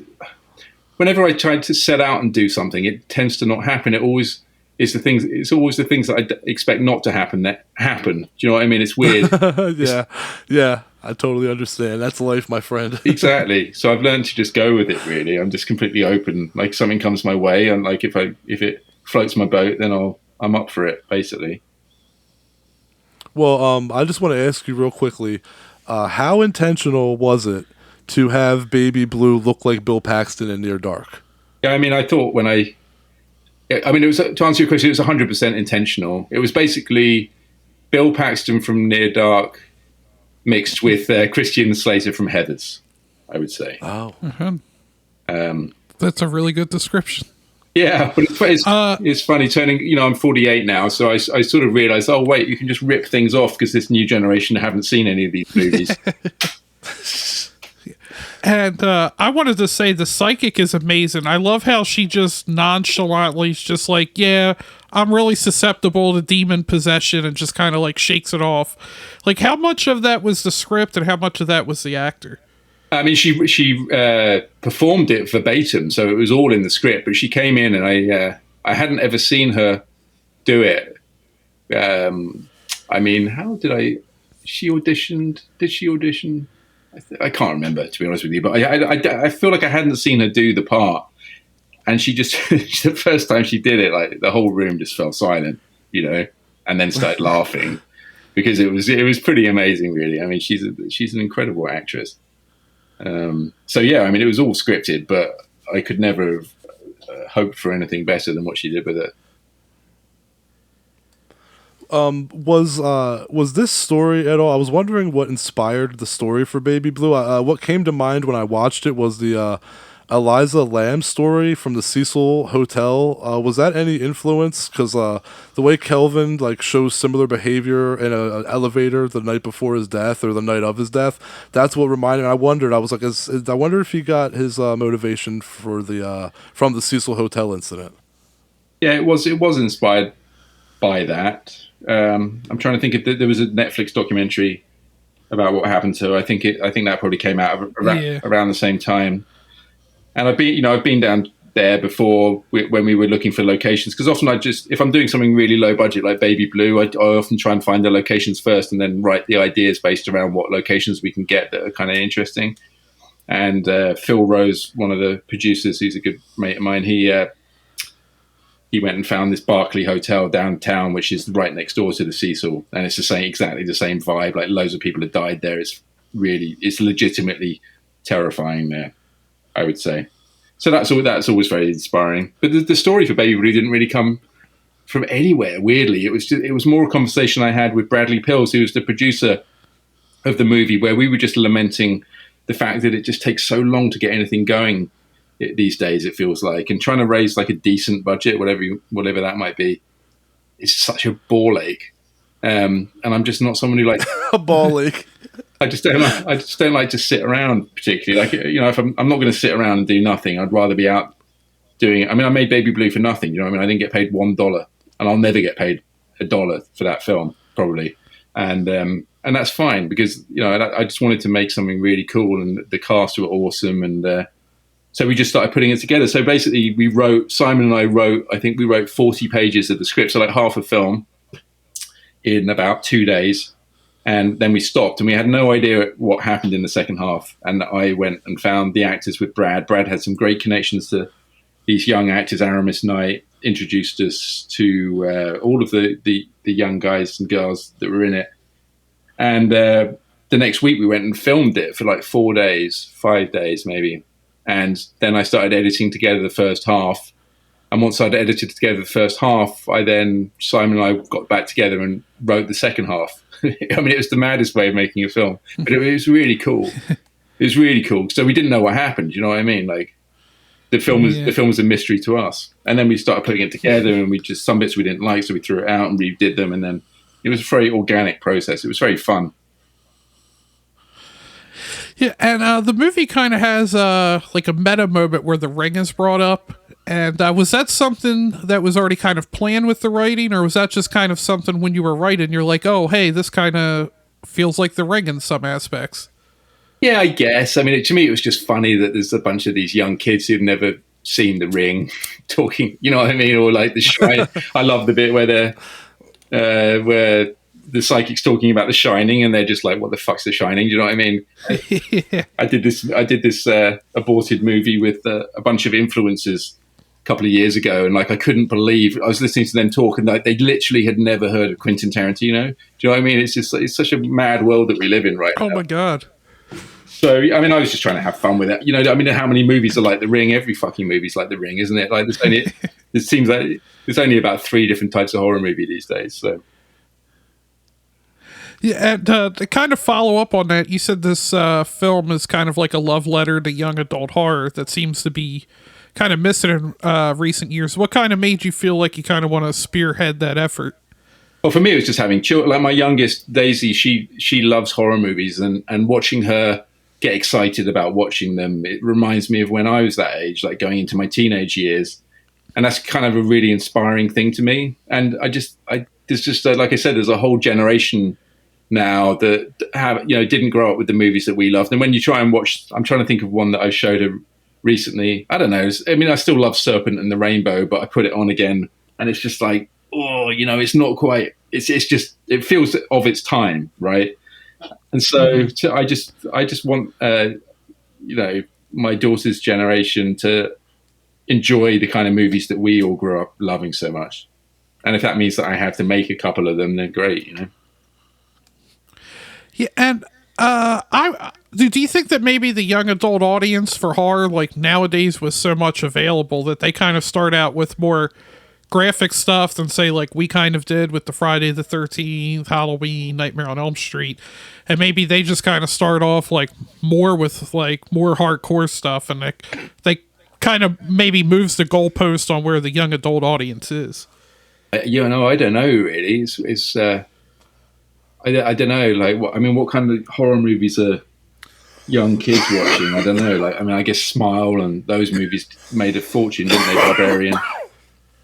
whenever I try to set out and do something, it tends to not happen. It always is the things. It's always the things that I expect not to happen that happen. Do you know what I mean? It's weird. Yeah. I totally understand. That's life, my friend. Exactly. So I've learned to just go with it. Really, I'm just completely open. Like something comes my way, and like if it floats my boat, then I'm up for it. Basically. Well, I just want to ask you real quickly, how intentional was it to have Baby Blue look like Bill Paxton in Near Dark? Yeah, I mean, I thought it was, to answer your question, it was 100% intentional. It was basically Bill Paxton from Near Dark mixed with Christian Slater from Heathers, I would say. Oh. That's a really good description. Yeah, but it's funny turning, I'm 48 now, so I sort of realized, oh, wait, you can just rip things off because this new generation haven't seen any of these movies. And I wanted to say the psychic is amazing. I love how she just nonchalantly is just like, yeah, I'm really susceptible to demon possession, and just kind of like shakes it off. Like, how much of that was the script and how much of that was the actor? I mean, she performed it verbatim, so it was all in the script. But she came in, and I hadn't ever seen her do it. I mean, how did she auditioned? Did she audition? I can't remember, to be honest with you. But I feel like I hadn't seen her do the part, and she just the first time she did it, like the whole room just fell silent, and then started laughing because it was pretty amazing, really. I mean, she's an incredible actress. So yeah, I mean, it was all scripted, but I could never have hoped for anything better than what she did with it. Was this story at all? I was wondering what inspired the story for Baby Blue. What came to mind when I watched it was the Eliza Lamb story from the Cecil Hotel. Was that any influence? Because the way Kelvin shows similar behavior in an elevator the night before his death or the night of his death, that's what reminded me. I wondered. I was like, I wonder if he got his motivation for from the Cecil Hotel incident. Yeah, it was inspired by that. I'm trying to think if there was a Netflix documentary about what happened to her. I think that probably came out around the same time. And I've been down there before when we were looking for locations, because often if I'm doing something really low budget like Baby Blue, I often try and find the locations first and then write the ideas based around what locations we can get that are kind of interesting. And Phil Rose, one of the producers, who's a good mate of mine, he went and found this Berkeley Hotel downtown, which is right next door to the Cecil, and it's exactly the same vibe. Like, loads of people have died there. It's legitimately terrifying there, I would say. So that's always very inspiring. But the story for Baby Blue didn't really come from anywhere. Weirdly, it was more a conversation I had with Bradley Pills, who was the producer of the movie, where we were just lamenting the fact that it just takes so long to get anything going these days. It feels like, and trying to raise a decent budget, whatever that might be, is such a ball ache. And I'm just not someone who likes a ball ache. I just don't like to sit around particularly. If I'm not going to sit around and do nothing, I'd rather be out doing it. I mean, I made Baby Blue for nothing. You know what I mean? I didn't get paid $1, and I'll never get paid $1 for that film, probably. And that's fine, because, you know, I just wanted to make something really cool, and the cast were awesome. And so we just started putting it together. So basically Simon and I wrote 40 pages of the script, so like half a film, in about 2 days. And then we stopped, and we had no idea what happened in the second half. And I went and found the actors with Brad. Brad had some great connections to these young actors. Aramis Knight introduced us to all of the young guys and girls that were in it. And the next week we went and filmed it for like 4 days, 5 days maybe. And then I started editing together the first half. And once I'd edited together the first half, Simon and I got back together and wrote the second half. I mean, it was the maddest way of making a film, but it was really cool. It was really cool. So we didn't know what happened. You know what I mean? Like, the film was a mystery to us. And then we started putting it together, and some bits we didn't like, so we threw it out and redid them. And then it was a very organic process. It was very fun. Yeah, and the movie kind of has like a meta moment where the ring is brought up. And was that something that was already kind of planned with the writing, or was that just kind of something when you were writing, you're like, oh, hey, this kind of feels like the ring in some aspects? Yeah, I guess. I mean, to me, it was just funny that there's a bunch of these young kids who've never seen the ring talking, you know what I mean? Or like the Shining. I love the bit where where the psychic's talking about The Shining, and they're just like, what the fuck's The Shining? Do you know what I mean? Yeah. I did this aborted movie with a bunch of influencers couple of years ago, and like I couldn't believe I was listening to them talk, and like they literally had never heard of Quentin Tarantino. Do you know what I mean? It's such a mad world that we live in right now. Oh my god. So I mean, I was just trying to have fun with it. You know, I mean, how many movies are like The Ring? Every fucking movie's like The Ring, isn't it? Like it seems like there's only about 3 different types of horror movie these days. So yeah, and to kind of follow up on that, you said this film is kind of like a love letter to young adult horror that seems to be kind of missing in recent years. What kind of made you feel like you kind of want to spearhead that effort? Well, for me, it was just having children. Like my youngest, Daisy, she loves horror movies, and watching her get excited about watching them, it reminds me of when I was that age, like going into my teenage years. And that's kind of a really inspiring thing to me. And there's just like I said, there's a whole generation now that didn't grow up with the movies that we loved. And when you try and watch, I'm trying to think of one that I showed her recently. I don't know. I mean, I still love Serpent and the Rainbow, but I put it on again, and it's just like, oh, you know, it's not quite. It's just, it feels of its time, right? And so I just want my daughter's generation to enjoy the kind of movies that we all grew up loving so much. And if that means that I have to make a couple of them, then great, you know. Yeah, and do you think that maybe the young adult audience for horror, like nowadays with so much available, that they kind of start out with more graphic stuff than say like we kind of did with the Friday the 13th, Halloween, Nightmare on Elm Street, and maybe they just kind of start off like more with like more hardcore stuff, and they kind of maybe moves the goalpost on where the young adult audience is? I don't know really. It's I don't know. Like, what kind of horror movies are young kids watching? I don't know. Like, I mean, I guess Smile and those movies made a fortune, didn't they? Barbarian.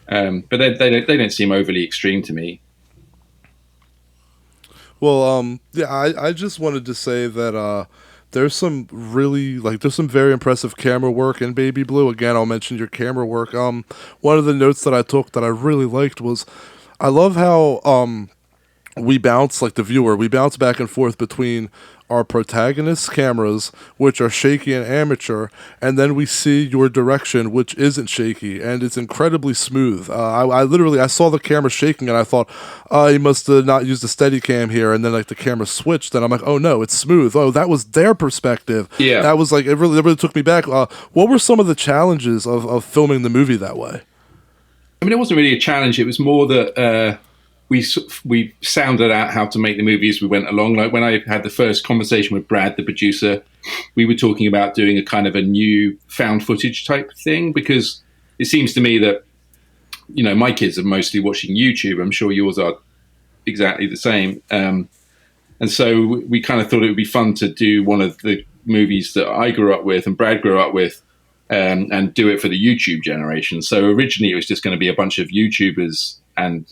But they don't seem overly extreme to me. Well, I just wanted to say that there's some very impressive camera work in Baby Blue. Again, I'll mention your camera work. One of the notes that I took that I really liked was, I love how we bounce back and forth between our protagonist's cameras, which are shaky and amateur, and then we see your direction, which isn't shaky, and it's incredibly smooth. I saw the camera shaking, and I thought, he must have not used a steady cam here, and then like the camera switched, and I'm like, oh no, it's smooth. Oh, that was their perspective. Yeah. That was like, it really took me back. What were some of the challenges of filming the movie that way? I mean, it wasn't really a challenge. It was more that we sounded out how to make the movie as we went along. Like when I had the first conversation with Brad, the producer, we were talking about doing a kind of a new found footage type thing, because it seems to me that, you know, my kids are mostly watching YouTube. I'm sure yours are exactly the same. And so we kind of thought it would be fun to do one of the movies that I grew up with and Brad grew up with, and do it for the YouTube generation. So originally it was just going to be a bunch of YouTubers and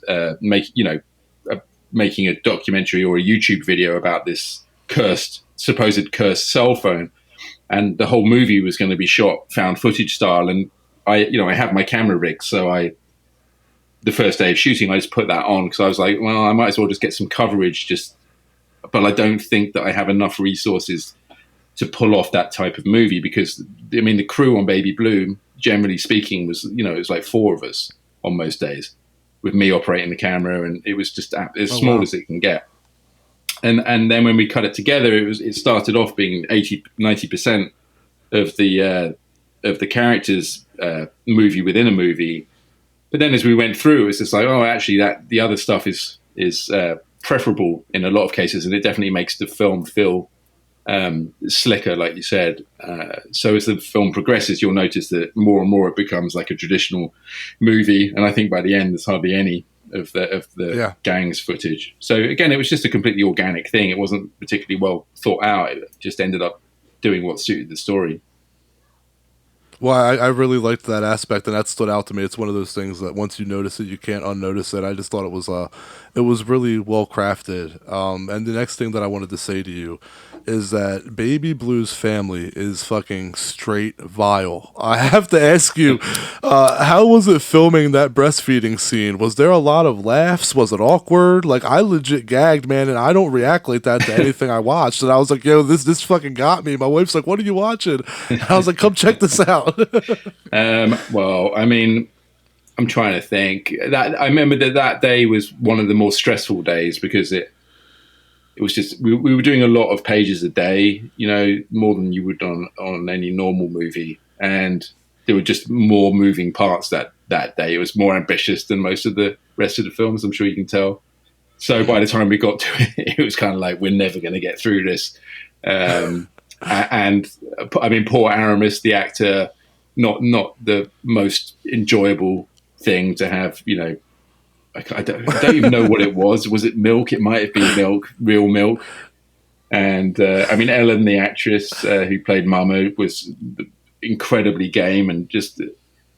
making a documentary or a YouTube video about this supposed cursed cell phone, and the whole movie was going to be shot found footage style. And I have my camera rig, so the first day of shooting, I just put that on because I was like, well, I might as well just get some coverage. But I don't think that I have enough resources to pull off that type of movie because, I mean, the crew on Baby Blue, generally speaking, was, it was like 4 of us on most days, with me operating the camera, and it was just as small as it can get. And then when we cut it together, it started off being 90% of the characters movie within a movie. But then as we went through, it's just like, oh, actually, that the other stuff is preferable in a lot of cases, and it definitely makes the film feel slicker, like you said. So as the film progresses, you'll notice that more and more it becomes like a traditional movie, and I think by the end, there's hardly any of the gang's footage. So again, it was just a completely organic thing. It wasn't particularly well thought out. It just ended up doing what suited the story. Well, I really liked that aspect, and that stood out to me. It's one of those things that once you notice it, you can't unnotice it. I just thought it was really well crafted. And the next thing that I wanted to say to you is that Baby Blue's family is fucking straight vile. I have to ask you, how was it filming that breastfeeding scene? Was there a lot of laughs? Was it awkward? Like, I legit gagged, man, and I don't react like that to anything I watched. And I was like, yo, this fucking got me. My wife's like, what are you watching? And I was like, come check this out. Well, I mean, I'm trying to think. That I remember that day was one of the more stressful days because it was just we were doing a lot of pages a day, more than you would on any normal movie, and there were just more moving parts that day. It was more ambitious than most of the rest of the films, I'm sure you can tell. So by the time we got to it, it was kind of like, we're never going to get through this. And I mean, poor Aramis, the actor, not the most enjoyable thing to have, I don't even know what it was. Was it milk? It might have been milk, real milk. And I mean, Ellen, the actress who played Mama, was incredibly game and just,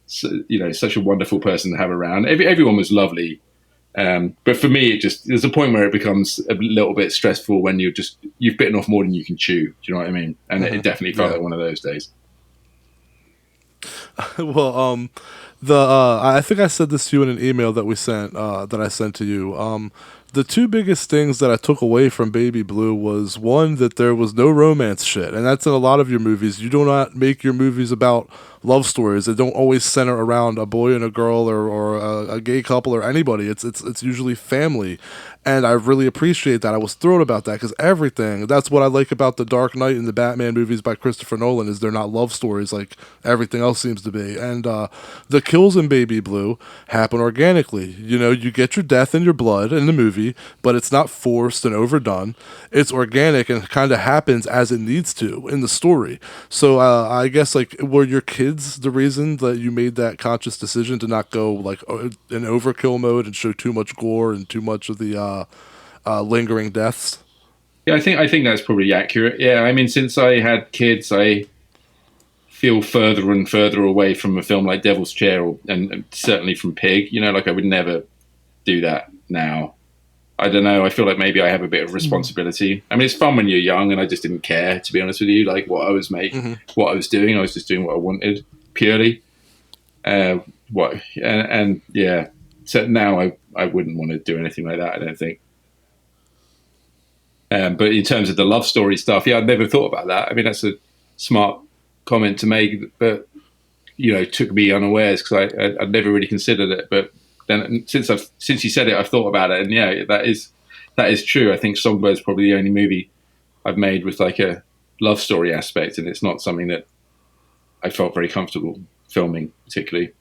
such a wonderful person to have around. Everyone was lovely. But for me, there's a point where it becomes a little bit stressful when you've bitten off more than you can chew. Do you know what I mean? And it definitely felt like one of those days. Well, I think I said this to you in an email that we sent, that I sent to you. The 2 biggest things that I took away from Baby Blue was, one, that there was no romance shit, and that's in a lot of your movies. You do not make your movies about love stories. They don't always center around a boy and a girl or a gay couple or anybody. It's usually family, and I really appreciate that. I was thrilled about that because that's what I like about the Dark Knight and the Batman movies by Christopher Nolan, is they're not love stories like everything else seems to be. And the kills in Baby Blue happen organically. You get your death and your blood in the movie, but it's not forced and overdone. It's organic and kind of happens as it needs to in the story. So I guess, like, were your kids the reason that you made that conscious decision to not go like in overkill mode and show too much gore and too much of the lingering deaths? Yeah, I think that's probably accurate. Yeah, I mean, since I had kids, I feel further and further away from a film like Devil's Chair and certainly from Pig. Like, I would never do that now. I don't know. I feel like maybe I have a bit of responsibility. I mean, it's fun when you're young, and I just didn't care, to be honest with you, like what I was making, what I was doing. I was just doing what I wanted, purely. Yeah. So now I wouldn't want to do anything like that, I don't think. But in terms of the love story stuff, yeah, I'd never thought about that. I mean, that's a smart comment to make, but it took me unawares because I'd never really considered it. But then since you said it, I've thought about it, and yeah, that is true. I think Songbird's probably the only movie I've made with like a love story aspect, and it's not something that I felt very comfortable filming particularly.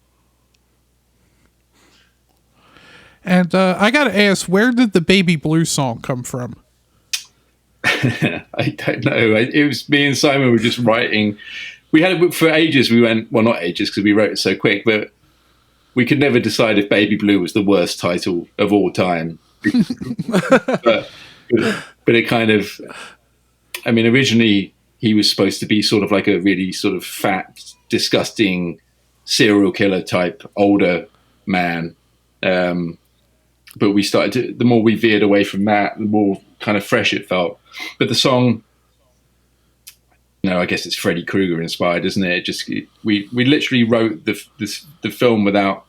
And I got to ask, where did the Baby Blue song come from? I don't know. It was me and Simon were just writing. We had it for ages. We went, well, not ages because we wrote it so quick, but we could never decide if Baby Blue was the worst title of all time. but it kind of, I mean, originally he was supposed to be sort of like a really sort of fat disgusting serial killer type older man. But we started to, the more we veered away from that, the more kind of fresh it felt. But the song, I guess it's Freddy Krueger inspired, isn't it? We literally wrote the film without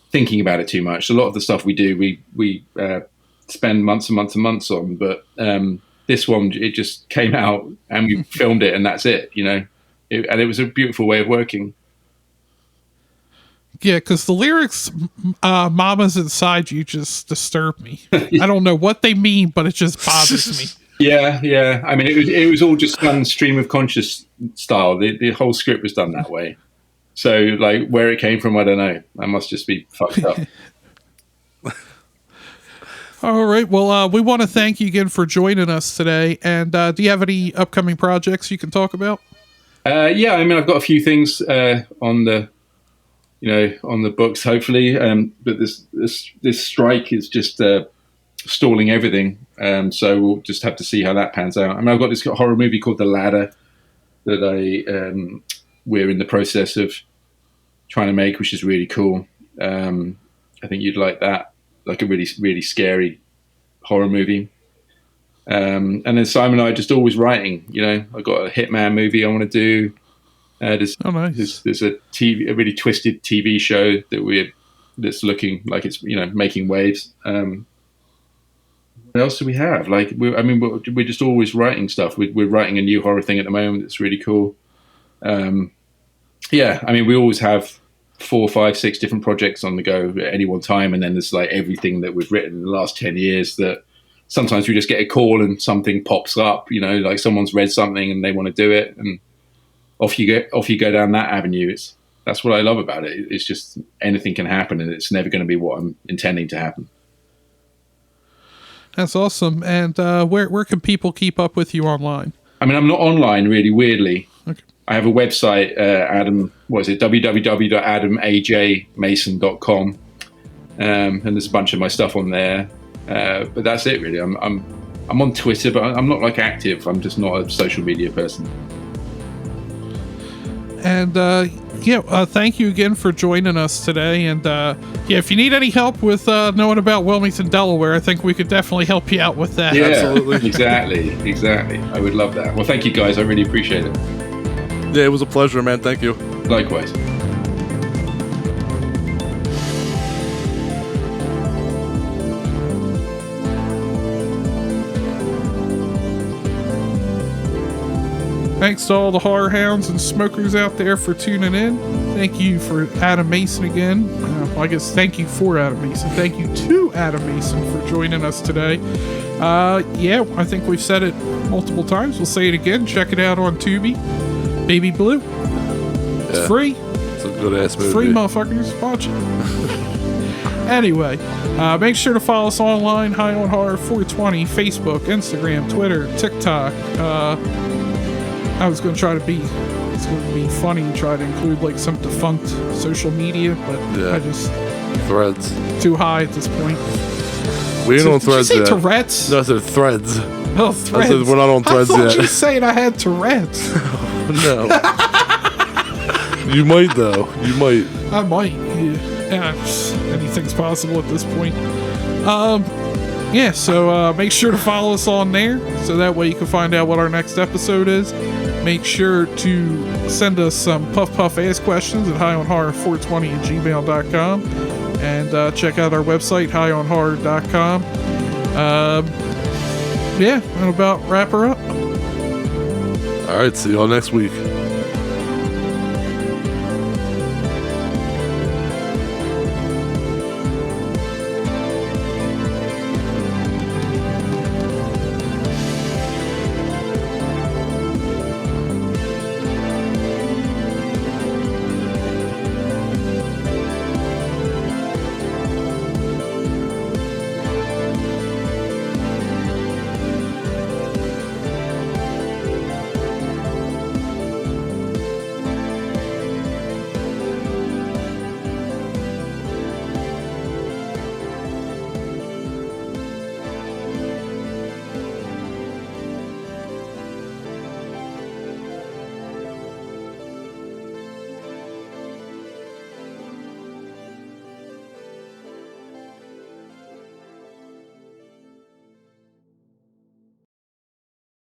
thinking about it too much. A lot of the stuff we do, we spend months and months and months on, but this one, it just came out and we filmed it, and that's it, and it was a beautiful way of working. Yeah, because the lyrics, "Mama's inside you," just disturb me. I don't know what they mean, but it just bothers me. Yeah. I mean, it was all just done stream of conscious style. The whole script was done that way. So, like, where it came from, I don't know. I must just be fucked up. All right. Well, we want to thank you again for joining us today. And do you have any upcoming projects you can talk about? Yeah, I mean, I've got a few things on the books, hopefully. But this strike is just stalling everything. So we'll just have to see how that pans out. I mean, I've got this horror movie called The Ladder that we're in the process of trying to make, which is really cool. I think you'd like that, like a really, really scary horror movie. And then Simon and I are just always writing. I've got a Hitman movie I want to do. Nice. There's a really twisted TV show that's looking like it's making waves. What else do we have? Like, we're just always writing stuff. We're writing a new horror thing at the moment that's really cool. Yeah, I mean, we always have 4, 5, 6 different projects on the go at any one time, and then there's like everything that we've written in the last 10 years that sometimes we just get a call and something pops up. Like someone's read something and they want to do it, and off you go down that avenue. That's what I love about it. It's just anything can happen, and it's never going to be what I'm intending to happen. That's awesome. And where can people keep up with you online? I mean, I'm not online, really, weirdly. Okay. I have a website, www.adamajmason.com, and there's a bunch of my stuff on there. But that's it, really. I'm on Twitter, but I'm not like active. I'm just not a social media person. And thank you again for joining us today. And if you need any help with knowing about Wilmington, Delaware, I think we could definitely help you out with that. Yeah, absolutely. Exactly. I would love that. Well, thank you guys. I really appreciate it. Yeah, it was a pleasure, man. Thank you. Likewise. Thanks to all the horror hounds and smokers out there for tuning in. Thank you for Adam Mason again. I guess thank you for Adam Mason. Thank you to Adam Mason for joining us today. I think we've said it multiple times. We'll say it again. Check it out on Tubi. Baby Blue. It's free. It's a good ass movie. Free, motherfuckers. Watch it. Anyway, make sure to follow us online. High on Horror 420, Facebook, Instagram, Twitter, TikTok. I was going to it's going to be funny and try to include like some defunct social media, but I just Threads too high at this point. We ain't on Threads yet. Did you say Tourette's? No, I said Threads. Oh, Threads. I said we're not on Threads yet. I thought yet. you were saying I had Tourette's. No. You might though. You might. I might. Yeah, anything's possible at this point. So make sure to follow us on there so that way you can find out what our next episode is. Make sure to send us some puff ass questions at highonhorror420@gmail.com and check out our website, highonhorror.com. That'll about wrap her up. All right, see y'all next week.